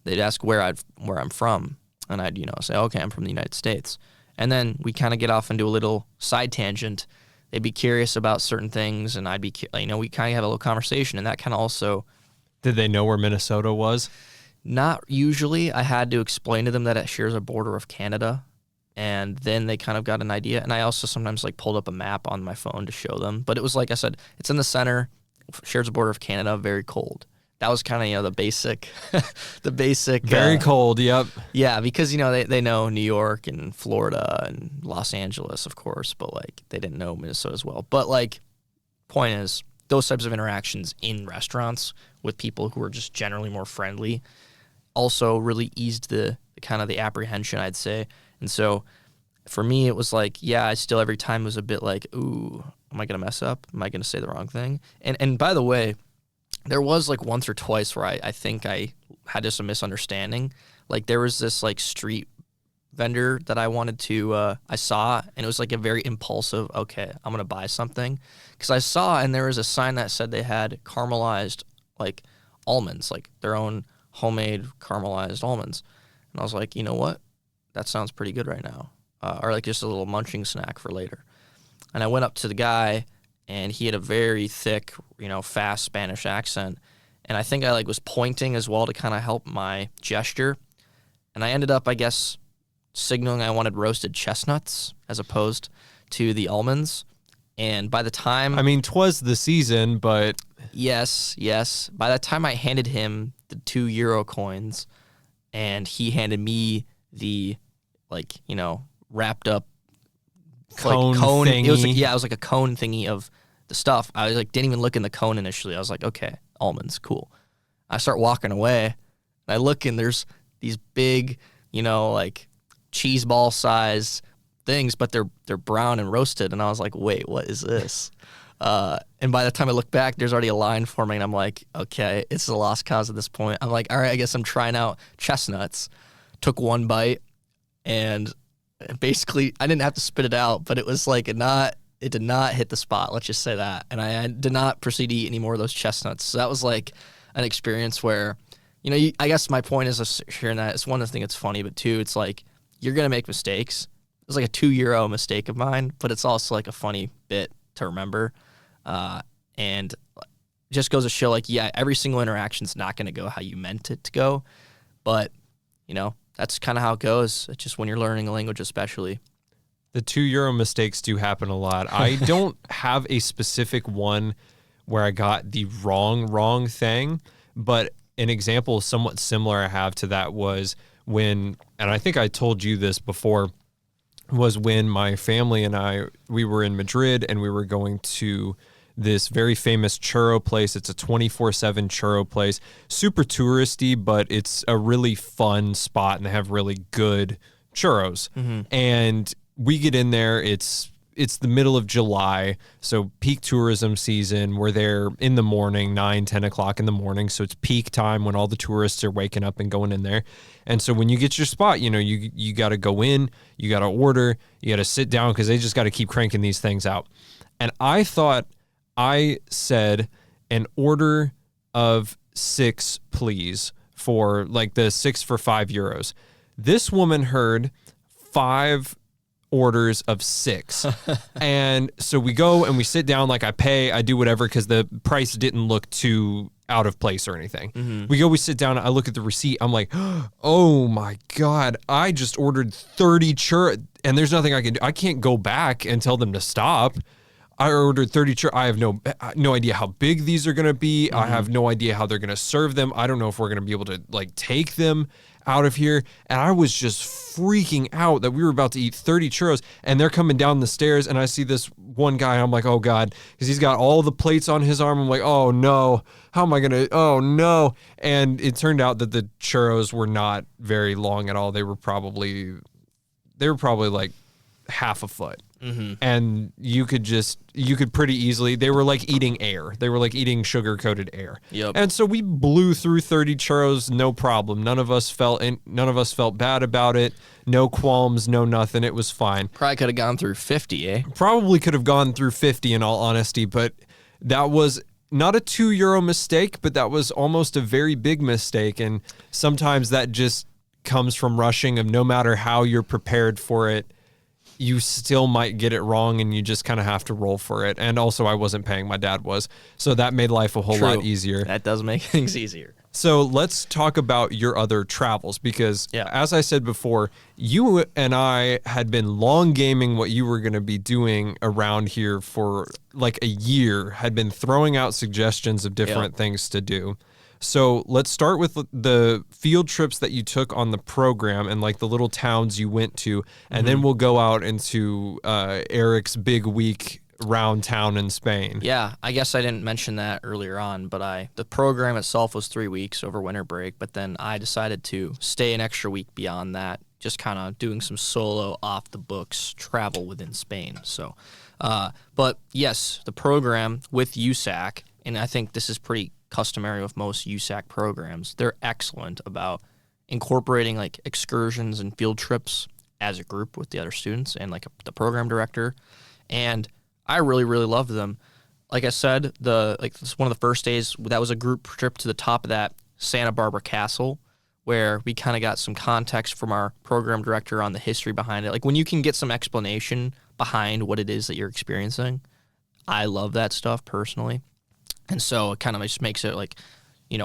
They'd ask where I'm from, and I'd say, okay, I'm from the United States, and then we kind of get off into a little side tangent. They'd be curious about certain things, and I'd be, we kind of have a little conversation, and that kind of also. Did they know where Minnesota was? Not usually. I had to explain to them that it shares a border of Canada. And then they kind of got an idea. And I also sometimes pulled up a map on my phone to show them. But it was like I said, it's in the center, shares a border of Canada, very cold. That was kind of, the basic, Very cold, yep. Yeah, because, they know New York and Florida and Los Angeles, of course. But, they didn't know Minnesota as well. But, point is, those types of interactions in restaurants with people who are just generally more friendly also really eased the kind of the apprehension, I'd say. And so for me, it was I still every time was a bit ooh, am I going to mess up? Am I going to say the wrong thing? And by the way, there was once or twice where I think I had just a misunderstanding. There was this street vendor that I wanted to, I saw, and it was a very impulsive, okay, I'm going to buy something. Because I saw, and there was a sign that said they had caramelized almonds, their own homemade caramelized almonds. And I was like, you know what? That sounds pretty good right now. Or just a little munching snack for later. And I went up to the guy, and he had a very thick, fast Spanish accent. And I think I was pointing as well to kind of help my gesture. And I ended up, I guess, signaling I wanted roasted chestnuts as opposed to the almonds. And by the time... I mean, 'twas the season, but... Yes. By the time I handed him the €2 coins, and he handed me the wrapped up cone thingy. It was it was a cone thingy of the stuff. I was didn't even look in the cone initially. I was okay, almonds, cool. I start walking away, and I look, and there's these big, cheese ball size things, but they're brown and roasted, and I was wait, what is this? And by the time I look back, there's already a line forming, and I'm okay, it's a lost cause at this point. I'm all right, I guess I'm trying out chestnuts. Took one bite, and basically I didn't have to spit it out, but it was it did not hit the spot, let's just say that. And I did not proceed to eat any more of those chestnuts. So that was an experience where, I guess my point is sharing that. It's one of the things that's funny, but two, it's you're going to make mistakes. It was a €2 mistake of mine, but it's also a funny bit to remember. And just goes to show every single interaction's not going to go how you meant it to go. But, that's kind of how it goes. It's just when you're learning a language, especially. The €2 mistakes do happen a lot. I don't have a specific one where I got the wrong thing, but an example somewhat similar I have to that was when, and I think I told you this before, was when my family and we were in Madrid, and we were going to this very famous churro place. It's a 24/7 churro place, super touristy, but it's a really fun spot, and they have really good churros. Mm-hmm. And we get in there, it's the middle of July, so peak tourism season. We're there in the morning, 9, 10 o'clock in the morning, so it's peak time when all the tourists are waking up and going in there. And so when you get your spot, you got to go in, you got to order, you got to sit down, because they just got to keep cranking these things out. And I thought I said an order of 6, please, for the 6 for €5. This woman heard 5 orders of 6. And so we go and we sit down, I pay, I do whatever, because the price didn't look too out of place or anything. Mm-hmm. We sit down, I look at the receipt, I'm oh my God, I just ordered 30 churros, and there's nothing I can do. I can't go back and tell them to stop. I ordered 30 churros. I have no idea how big these are going to be. Mm-hmm. I have no idea how they're going to serve them. I don't know if we're going to be able to take them out of here. And I was just freaking out that we were about to eat 30 churros, and they're coming down the stairs, and I see this one guy. I'm oh God, because he's got all the plates on his arm. I'm oh no, how am I going to, oh no. And it turned out that the churros were not very long at all. They were probably half a foot. and you could pretty easily, they were like eating air. They were like eating sugar-coated air. Yep. And so we blew through 30 churros, no problem. None of us felt bad about it. No qualms, no nothing. It was fine. Probably could have gone through 50, eh? Probably could have gone through 50 in all honesty, but that was not a €2 mistake, but that was almost a very big mistake. And sometimes that just comes from rushing, of no matter how you're prepared for it, you still might get it wrong, and you just kind of have to roll for it. And also, I wasn't paying, my dad was. So that made life a whole lot easier. That does make things easier. So let's talk about your other travels, because as I said before, you and I had been long gaming what you were going to be doing around here for like a year, had been throwing out suggestions of different things to do. So let's start with the field trips that you took on the program and like the little towns you went to, and then we'll go out into Eric's big week round town in Spain. Yeah, I guess I didn't mention that earlier on, but the program itself was 3 weeks over winter break, but then I decided to stay an extra week beyond that, just kind of doing some solo off the books travel within Spain. So, but yes, the program with USAC, and I think this is pretty customary with most USAC programs, they're excellent about incorporating like excursions and field trips as a group with the other students and like the program director. And I really, really loved them. Like I said, this one of the first days, that was a group trip to the top of that Santa Barbara Castle, where we kind of got some context from our program director on the history behind it. Like when you can get some explanation behind what it is that you're experiencing, I love that stuff personally. And so it kind of just makes it like,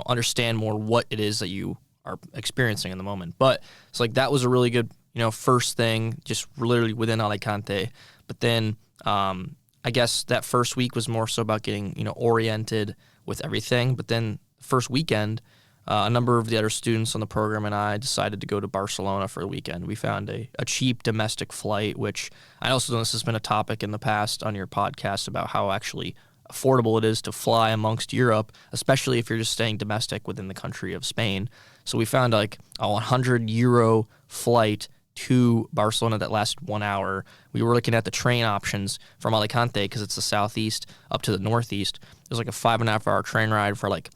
understand more what it is that you are experiencing in the moment. But it's like that was a really good, first thing, just literally within Alicante. But then I guess that first week was more so about getting, oriented with everything. But then first weekend, a number of the other students on the program and I decided to go to Barcelona for a weekend. We found a cheap domestic flight, which I also know this has been a topic in the past on your podcast about how actually affordable it is to fly amongst Europe, especially if you're just staying domestic within the country of Spain. So we found like a €100 flight to Barcelona that lasted 1 hour. We were looking at the train options from Alicante because it's the southeast up to the northeast. It was like a 5.5 hour train ride for like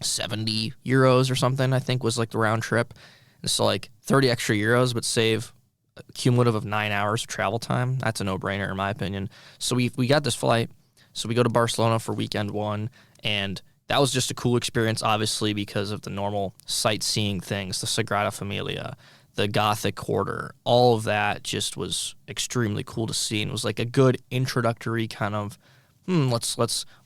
€70 or something, I think was like the round trip. And so like 30 extra euros, but save a cumulative of 9 hours of travel time. That's a no-brainer in my opinion. So we got this flight. So we go to Barcelona for weekend one, and that was just a cool experience, obviously, because of the normal sightseeing things, the Sagrada Familia, the Gothic Quarter, all of that just was extremely cool to see, and it was like a good introductory kind of,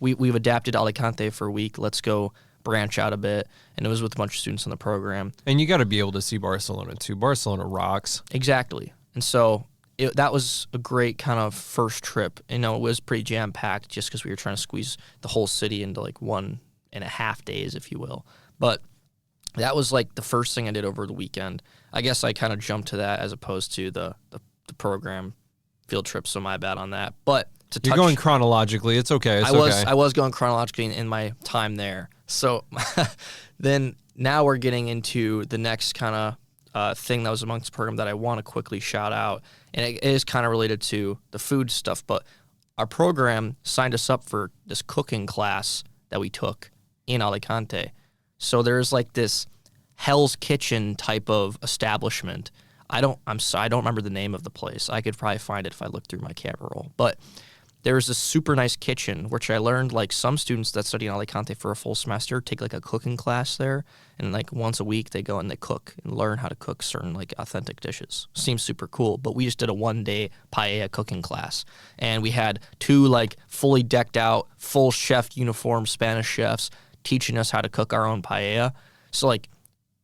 we've adapted Alicante for a week, let's go branch out a bit, and it was with a bunch of students in the program. And you got to be able to see Barcelona, too. Barcelona rocks. Exactly. And so that was a great kind of first trip. It was pretty jam-packed just because we were trying to squeeze the whole city into like 1.5 days, if you will. But that was like the first thing I did over the weekend. I guess I kind of jumped to that as opposed to the program field trip, so my bad on that. But you're going chronologically. It's okay. I was going chronologically in my time there. So then now we're getting into the next kind of thing that was amongst the program that I want to quickly shout out, and it is kind of related to the food stuff, but our program signed us up for this cooking class that we took in Alicante. So there's like this Hell's Kitchen type of establishment. I don't remember the name of the place. I could probably find it if I looked through my camera roll, but there's this super nice kitchen, which I learned like some students that study in Alicante for a full semester take like a cooking class there, and like once a week they go and they cook and learn how to cook certain like authentic dishes. Seems super cool, but we just did a 1-day paella cooking class, and we had 2 like fully decked out, full chef uniform Spanish chefs teaching us how to cook our own paella. So like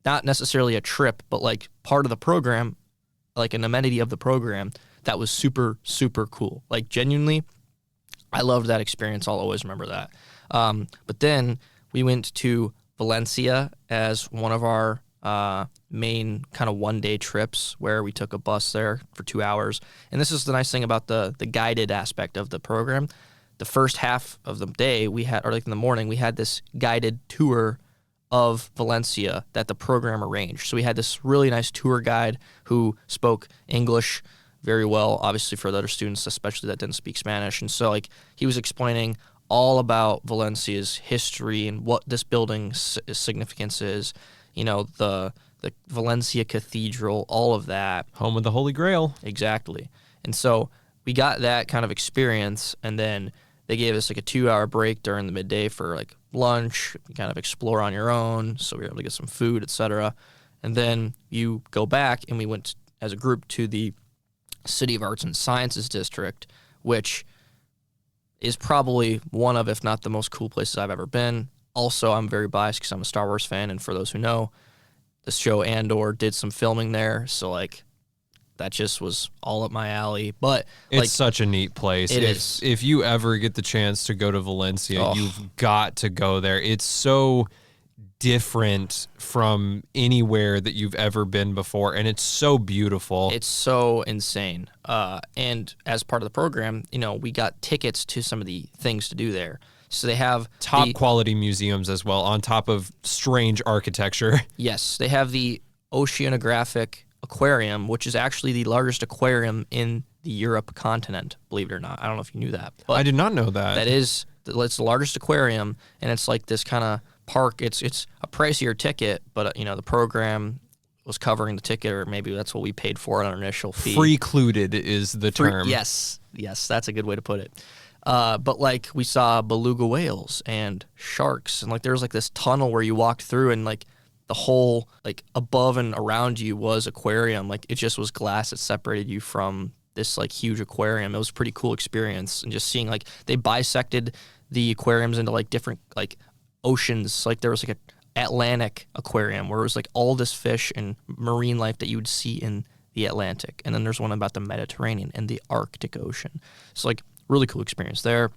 not necessarily a trip, but like part of the program, like an amenity of the program that was super, super cool. Like genuinely, I loved that experience. I'll always remember that. But then we went to Valencia as one of our main kind of 1-day trips, where we took a bus there for 2 hours. And this is the nice thing about the guided aspect of the program. The first half of the day in the morning, we had this guided tour of Valencia that the program arranged. So we had this really nice tour guide who spoke English very well, obviously for the other students, especially that didn't speak Spanish. And so like he was explaining all about Valencia's history and what this building's significance is, you know, the Valencia Cathedral, all of that. Home of the Holy Grail. Exactly. And so we got that kind of experience, and then they gave us like a 2-hour break during the midday for like lunch, kind of explore on your own, so we were able to get some food, etc. And then you go back, and we went as a group to the City of Arts and Sciences District, which is probably one of, if not the most cool places I've ever been. Also, I'm very biased because I'm a Star Wars fan, and for those who know, the show Andor did some filming there, so like that just was all up my alley. But it's like, such a neat place. If you ever get the chance to go to Valencia, you've got to go there. It's so different from anywhere that you've ever been before, and it's so beautiful. It's so insane. And as part of the program, you know, we got tickets to some of the things to do there. So they have top quality museums as well, on top of strange architecture. Yes, they have the Oceanographic Aquarium, which is actually the largest aquarium in the Europe continent, believe it or not. I don't know if you knew that. But I did not know that. it's the largest aquarium, and it's like this kind of park. It's a pricier ticket, but you know, the program was covering the ticket, or maybe that's what we paid for on our initial fee. Free-cluded is the term. Yes, that's a good way to put it. But like we saw beluga whales and sharks, and like there was like this tunnel where you walked through, and like the whole like above and around you was aquarium. Like it just was glass that separated you from this like huge aquarium. It was a pretty cool experience, and just seeing like they bisected the aquariums into like different like oceans. Like there was like a Atlantic aquarium where it was like all this fish and marine life that you would see in the Atlantic, and then there's one about the Mediterranean and the Arctic Ocean. So like really cool experience there.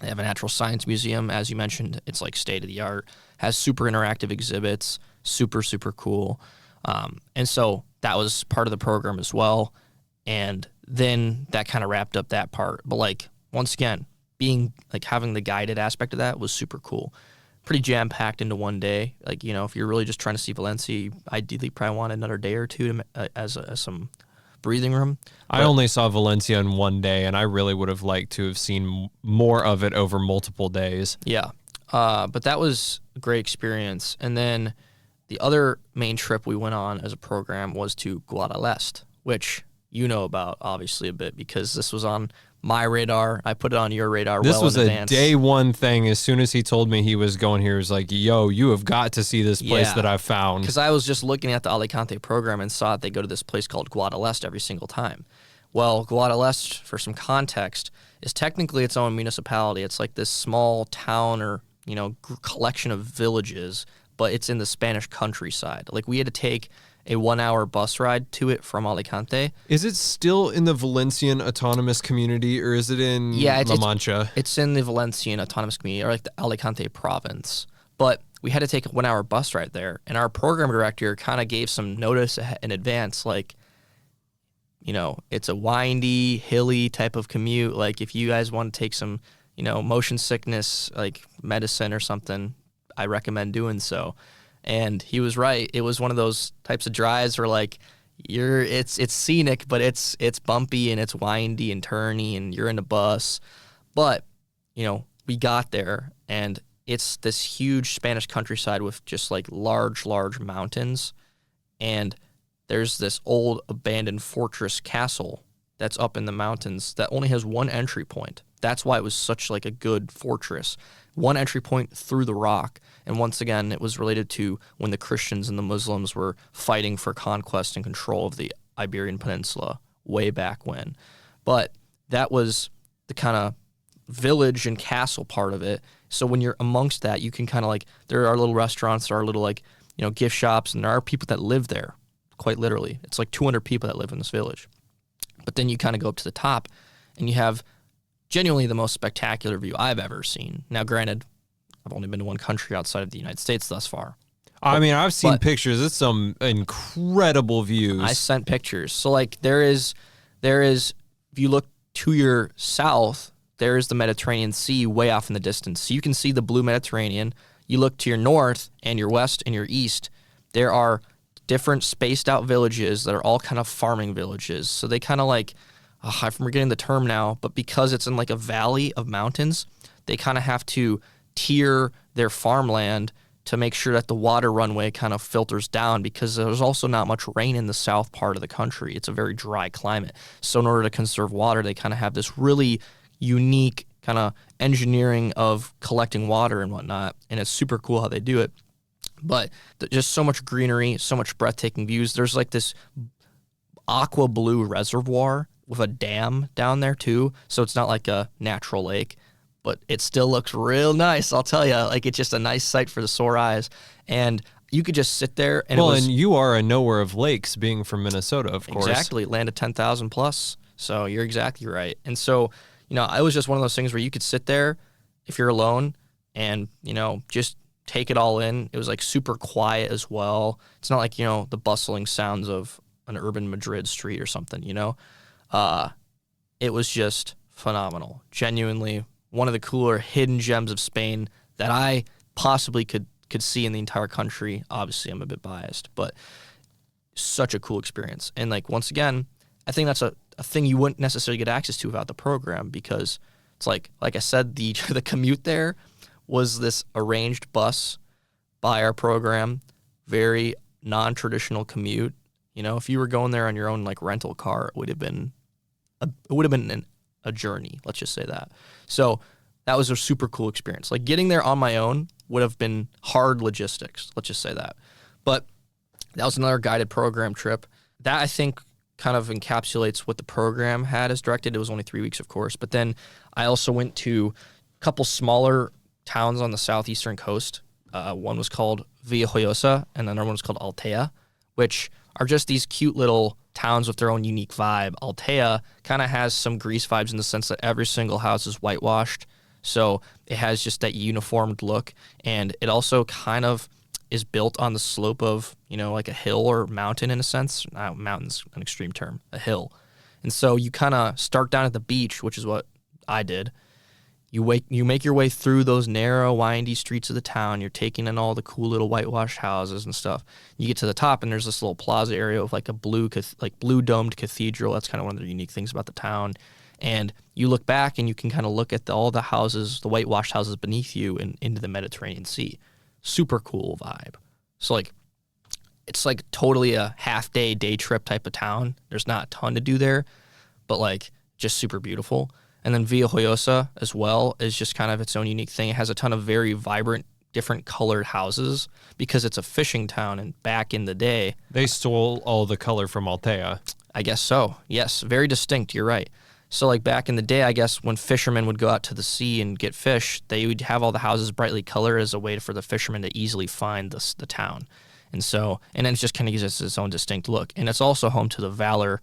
They have a natural science museum, as you mentioned. It's like state of the art, has super interactive exhibits, super cool. And so that was part of the program as well. And then that kind of wrapped up that part. But like once again, being like having the guided aspect of that was super cool. Pretty jam packed into one day. Like, you know, if you're really just trying to see Valencia, you ideally probably want another day or two to, as some breathing room. I only saw Valencia in one day, and I really would have liked to have seen more of it over multiple days. Yeah. But that was a great experience. And then the other main trip we went on as a program was to Guadalest, which you know about obviously a bit because this was on my radar. I put it on your radar this well was in a advance. day one thing. As soon as he told me he was going here, he was like, yo, you have got to see this place that I've found. Because I was just looking at the Alicante program and saw that they go to this place called Guadalest every single time. Well, Guadalest, for some context, is technically its own municipality. It's like this small town or, you know, collection of villages, but it's in the Spanish countryside. Like we had to take a 1-hour bus ride to it from Alicante. Is it still in the Valencian autonomous community, or is it in La Mancha? It's in the Valencian autonomous community, or like the Alicante province. But we had to take a 1-hour bus ride there, and our program director kind of gave some notice in advance, like, you know, it's a windy, hilly type of commute. Like if you guys want to take some, you know, motion sickness, like medicine or something, I recommend doing so. And he was right. It was one of those types of drives where like it's scenic, but it's bumpy and it's windy and turny, and you're in a bus. But, you know, we got there, and it's this huge Spanish countryside with just like large mountains. And there's this old abandoned fortress castle that's up in the mountains that only has one entry point. That's why it was such like a good fortress. One entry point through the rock. And once again, it was related to when the Christians and the Muslims were fighting for conquest and control of the Iberian Peninsula way back when. But that was the kind of village and castle part of it. So when you're amongst that, you can kind of like, there are little restaurants, there are little like, you know, gift shops, and there are people that live there, quite literally. It's like 200 people that live in this village. But then you kind of go up to the top, and you have genuinely the most spectacular view I've ever seen. Now, granted, I've only been to one country outside of the United States thus far. I mean, I've seen pictures. It's some incredible views. I sent pictures. So, like, there is, if you look to your south, there is the Mediterranean Sea way off in the distance. So you can see the blue Mediterranean. You look to your north and your west and your east, there are different spaced out villages that are all kind of farming villages. So they kind of like, I'm forgetting the term now, but because it's in like a valley of mountains, they kind of have to tier their farmland to make sure that the water runway kind of filters down, because there's also not much rain in the south part of the country. It's a very dry climate. So in order to conserve water, they kind of have this really unique kind of engineering of collecting water and whatnot. And it's super cool how they do it. But just so much greenery, so much breathtaking views. There's like this aqua blue reservoir with a dam down there too. So it's not like a natural lake, but it still looks real nice. I'll tell you, like it's just a nice sight for the sore eyes. And you could just sit there and and you are a knower of lakes, being from Minnesota, of course. Exactly, land of 10,000 plus. So you're exactly right. And so, it was just one of those things where you could sit there if you're alone and, just take it all in. It was like super quiet as well. It's not like, the bustling sounds of an urban Madrid street or something, It was just phenomenal. Genuinely one of the cooler hidden gems of Spain that I possibly could see in the entire country. Obviously, I'm a bit biased, but such a cool experience. And like, once again, I think that's a thing you wouldn't necessarily get access to without the program, because it's like I said, the commute there was this arranged bus by our program, very non-traditional commute. If you were going there on your own like rental car, it would have been a journey. Let's just say that. So that was a super cool experience. Like getting there on my own would have been hard logistics. Let's just say that. But that was another guided program trip. That I think kind of encapsulates what the program had as directed. It was only 3 weeks, of course. But then I also went to a couple smaller towns on the southeastern coast. One was called Villajoyosa, and another one was called Altea, which are just these cute little towns with their own unique vibe. Altea kind of has some Greece vibes in the sense that every single house is whitewashed. So it has just that uniformed look. And it also kind of is built on the slope of, like a hill or mountain in a sense. Mountain's an extreme term, a hill. And so you kind of start down at the beach, which is what I did. You make your way through those narrow, windy streets of the town. You're taking in all the cool little whitewashed houses and stuff. You get to the top, and there's this little plaza area with like a blue domed cathedral. That's kind of one of the unique things about the town. And you look back, and you can kind of look at all the houses, the whitewashed houses beneath you, and into the Mediterranean Sea. Super cool vibe. So like, it's like totally a half-day, day trip type of town. There's not a ton to do there, but like just super beautiful. And then Villajoyosa as well is just kind of its own unique thing. It has a ton of very vibrant, different colored houses because it's a fishing town. And back in the day, they stole all the color from Altea. I guess so. Yes, very distinct. You're right. So like back in the day, I guess when fishermen would go out to the sea and get fish, they would have all the houses brightly colored as a way for the fishermen to easily find the town. And then it just kind of gives its own distinct look. And it's also home to the Valor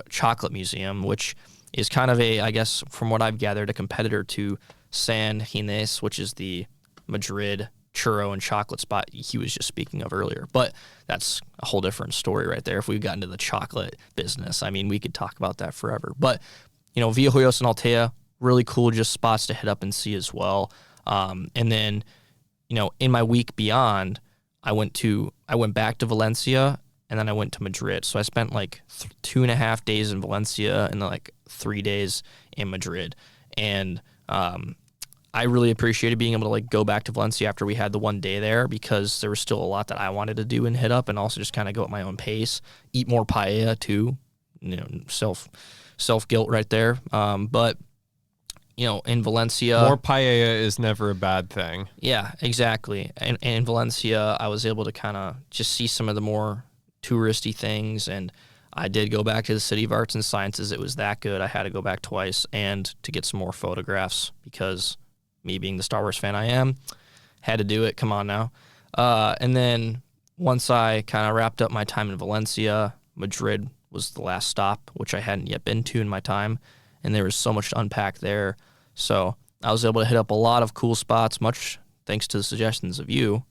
Chocolate Museum, which is kind of I guess from what I've gathered, a competitor to San Ginés, which is the Madrid churro and chocolate spot he was just speaking of earlier. But that's a whole different story right there. If we got into the chocolate business, I mean, we could talk about that forever. But, Villajoyosa and Altea, really cool just spots to hit up and see as well. And then, in my week beyond, I went back to Valencia, and then I went to Madrid. So I spent like 2.5 days in Valencia and then like 3 days in Madrid. And I really appreciated being able to like go back to Valencia after we had the 1 day there, because there was still a lot that I wanted to do and hit up, and also just kind of go at my own pace, eat more paella too, self guilt right there. But in Valencia, more paella is never a bad thing. Yeah, exactly. And in Valencia, I was able to kind of just see some of the more touristy things, and I did go back to the City of Arts and Sciences. It was that good. I had to go back twice and to get some more photographs, because me being the Star Wars fan I am, had to do it. Come on now. And then once I kind of wrapped up my time in Valencia, Madrid was the last stop, which I hadn't yet been to in my time, and there was so much to unpack there. So I was able to hit up a lot of cool spots, much thanks to the suggestions of you.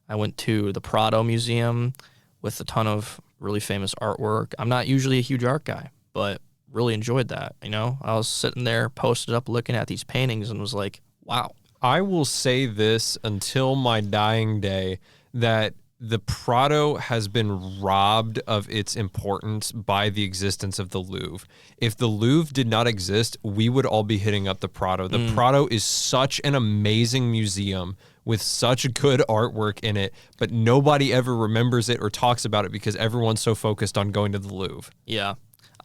I went to the Prado Museum with a ton of really famous artwork. I'm not usually a huge art guy, but really enjoyed that. I was sitting there, posted up, looking at these paintings, and was like, wow. I will say this until my dying day, that the Prado has been robbed of its importance by the existence of the Louvre. If the Louvre did not exist, we would all be hitting up the Prado. The Prado is such an amazing museum with such good artwork in it, but nobody ever remembers it or talks about it because everyone's so focused on going to the Louvre. Yeah,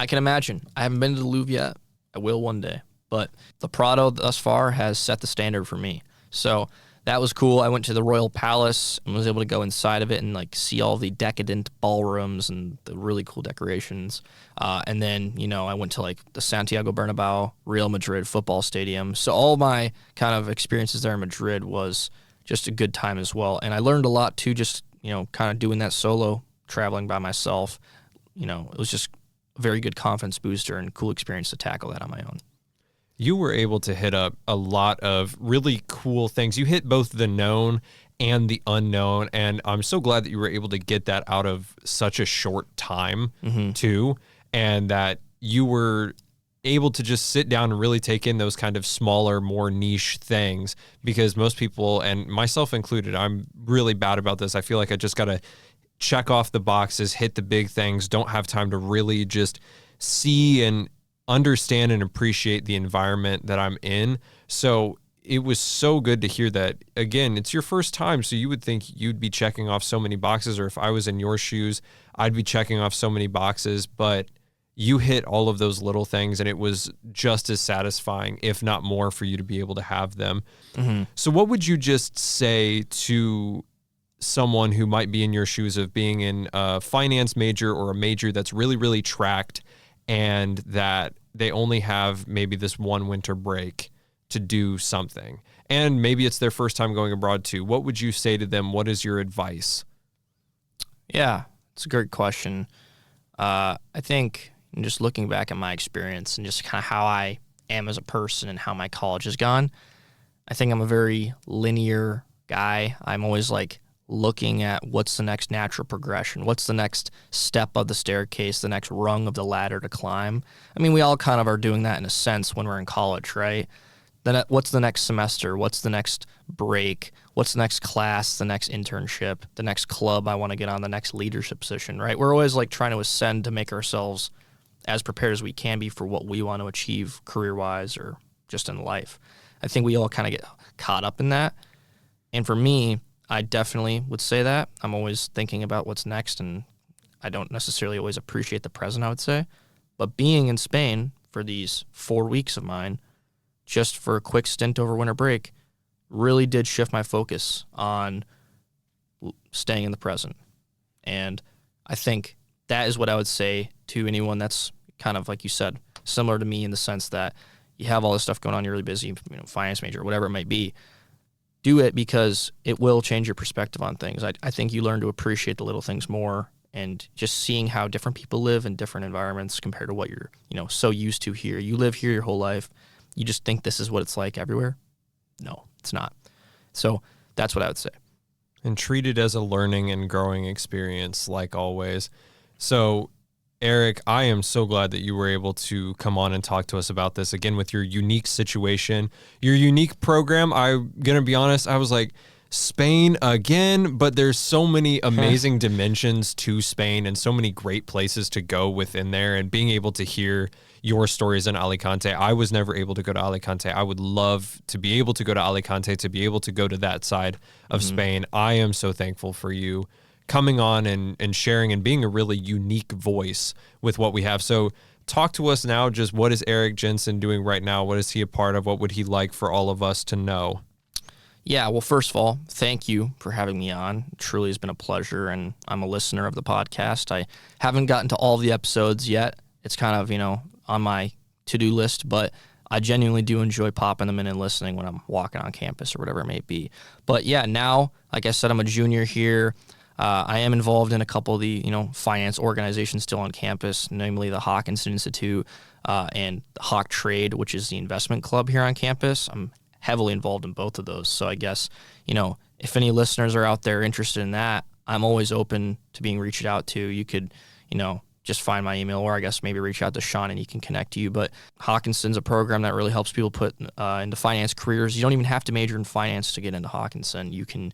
I can imagine. I haven't been to the Louvre yet. I will one day. But the Prado thus far has set the standard for me. So that was cool. I went to the Royal Palace and was able to go inside of it and like see all the decadent ballrooms and the really cool decorations. And then, I went to like the Santiago Bernabeu, Real Madrid football stadium. So all my kind of experiences there in Madrid was just a good time as well. And I learned a lot too, just, kind of doing that solo, traveling by myself. It was just a very good confidence booster and cool experience to tackle that on my own. You were able to hit up a lot of really cool things. You hit both the known and the unknown, and I'm so glad that you were able to get that out of such a short time, too, and that you were able to just sit down and really take in those kind of smaller, more niche things, because most people, and myself included, I'm really bad about this. I feel like I just got to check off the boxes, hit the big things, don't have time to really just see and understand and appreciate the environment that I'm in. So it was so good to hear that. Again, it's your first time, so you would think you'd be checking off so many boxes, or if I was in your shoes, I'd be checking off so many boxes, but you hit all of those little things, and it was just as satisfying, if not more, for you to be able to have them. So what would you just say to someone who might be in your shoes of being in a finance major or a major that's really, really tracked, and that they only have maybe this one winter break to do something, and maybe it's their first time going abroad too? What would you say to them? What is your advice? Yeah, it's a great question. I think just looking back at my experience and just kind of how I am as a person and how my college has gone, I think I'm a very linear guy. I'm always like looking at what's the next natural progression, what's the next step of the staircase, the next rung of the ladder to climb. I mean, we all kind of are doing that in a sense when we're in college, right? Then what's the next semester? What's the next break? What's the next class, the next internship, the next club I want to get on, the next leadership position, right? We're always like trying to ascend to make ourselves as prepared as we can be for what we want to achieve career-wise or just in life. I think we all kind of get caught up in that. And for me, I definitely would say that. I'm always thinking about what's next, and I don't necessarily always appreciate the present, I would say. But being in Spain for these 4 weeks of mine, just for a quick stint over winter break, really did shift my focus on staying in the present. And I think that is what I would say to anyone that's kind of, like you said, similar to me in the sense that you have all this stuff going on, you're really busy, finance major, whatever it might be. Do it because it will change your perspective on things. I think you learn to appreciate the little things more, and just seeing how different people live in different environments compared to what you're, so used to here. You live here your whole life. You just think this is what it's like everywhere. No, it's not. So that's what I would say. And treat it as a learning and growing experience, like always. So Eric, I am so glad that you were able to come on and talk to us about this again with your unique situation, your unique program. I'm going to be honest, I was like, Spain again, but there's so many amazing dimensions to Spain and so many great places to go within there, and being able to hear your stories in Alicante. I was never able to go to Alicante. I would love to be able to go to Alicante, to be able to go to that side of Spain. I am so thankful for you coming on and sharing and being a really unique voice with what we have. So talk to us now. Just what is Eric Jensen doing right now? What is he a part of? What would he like for all of us to know? Yeah, well, first of all, thank you for having me on. It truly has been a pleasure, and I'm a listener of the podcast. I haven't gotten to all the episodes yet. It's kind of, on my to-do list, but I genuinely do enjoy popping them in and listening when I'm walking on campus or whatever it may be. But yeah, now, like I said, I'm a junior here. I am involved in a couple of the, finance organizations still on campus, namely the Hawkinson Institute and the Hawk Trade, which is the investment club here on campus. I'm heavily involved in both of those. So I guess, if any listeners are out there interested in that, I'm always open to being reached out to. You could, just find my email, or I guess maybe reach out to Sean and he can connect you. But Hawkinson's a program that really helps people put into finance careers. You don't even have to major in finance to get into Hawkinson. You can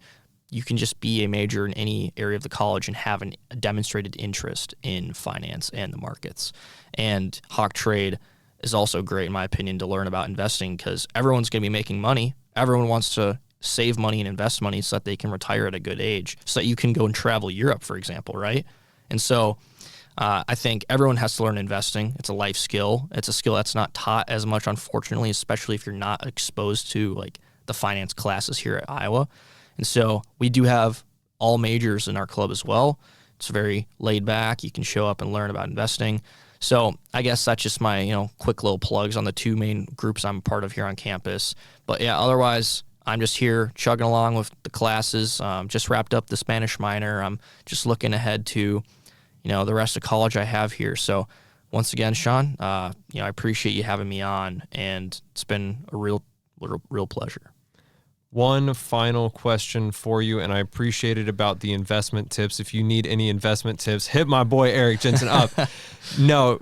you can just be a major in any area of the college and have a demonstrated interest in finance and the markets. And Hawk Trade is also great, in my opinion, to learn about investing because everyone's going to be making money. Everyone wants to save money and invest money so that they can retire at a good age, so that you can go and travel Europe, for example, right? And so I think everyone has to learn investing. It's a life skill. It's a skill that's not taught as much, unfortunately, especially if you're not exposed to like the finance classes here at Iowa. And so we do have all majors in our club as well. It's very laid back. You can show up and learn about investing. So I guess that's just my, quick little plugs on the two main groups I'm a part of here on campus. But yeah, otherwise, I'm just here chugging along with the classes. Just wrapped up the Spanish minor. I'm just looking ahead to, the rest of college I have here. So once again, Sean, I appreciate you having me on, and it's been a real pleasure. One final question for you, and I appreciate it about the investment tips. If you need any investment tips, hit my boy Eric Jensen up. No,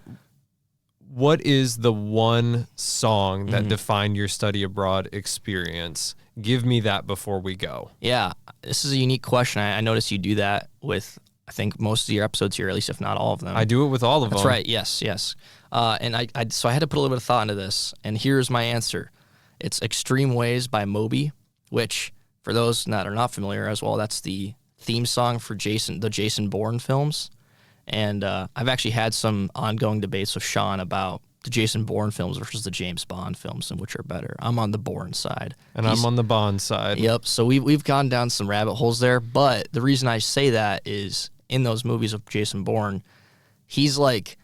what is the one song that defined your study abroad experience? Give me that before we go. Yeah, this is a unique question. I noticed you do that with, I think, most of your episodes here, at least if not all of them. I do it with all of them. That's right, yes. And so I had to put a little bit of thought into this, and here's my answer. It's Extreme Ways by Moby, which, for those that are not familiar as well, that's the theme song for the Jason Bourne films. And I've actually had some ongoing debates with Sean about the Jason Bourne films versus the James Bond films and which are better. I'm on the Bourne side. And I'm on the Bond side. Yep. So we've gone down some rabbit holes there. But the reason I say that is in those movies of Jason Bourne, he's like,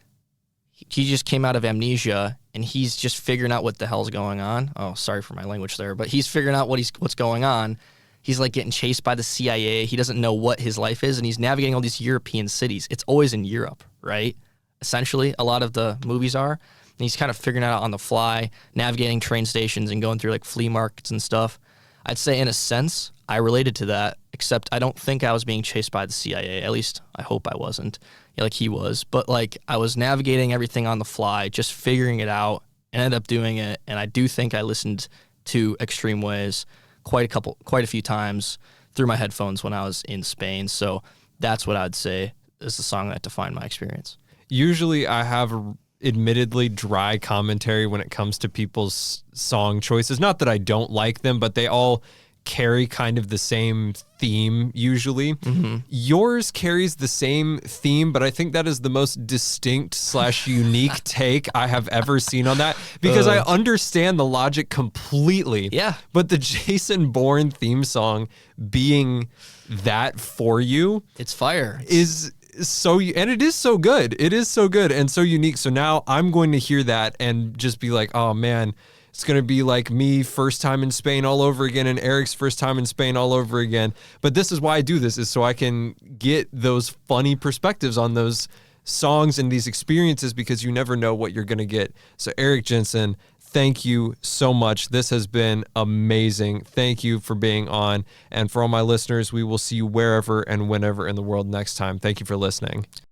he just came out of amnesia and he's just figuring out what the hell's going on. Oh, sorry for my language there, but he's figuring out what's going on. He's like getting chased by the CIA. He doesn't know what his life is, and he's navigating all these European cities. It's always in Europe, right? Essentially, a lot of the movies are. And he's kind of figuring it out on the fly, navigating train stations and going through like flea markets and stuff. I'd say in a sense, I related to that, except I don't think I was being chased by the CIA. At least I hope I wasn't, like he was. But like I was navigating everything on the fly, just figuring it out, and ended up doing it. And I do think I listened to Extreme Ways quite a few times through my headphones when I was in Spain. So that's what I'd say is the song that defined my experience. Usually I have admittedly dry commentary when it comes to people's song choices. Not that I don't like them, but they all carry kind of the same theme usually. Mm-hmm. Yours carries the same theme, but I think that is the most distinct / unique take I have ever seen on that, because I understand the logic completely. Yeah. But the Jason Bourne theme song being that for you, it's fire. Is so, and it is so good. It is so good and so unique. So now I'm going to hear that and just be like, oh man, it's going to be like me first time in Spain all over again and Eric's first time in Spain all over again. But this is why I do this, is so I can get those funny perspectives on those songs and these experiences, because you never know what you're going to get. So Eric Jensen, thank you so much. This has been amazing. Thank you for being on. And for all my listeners, we will see you wherever and whenever in the world next time. Thank you for listening.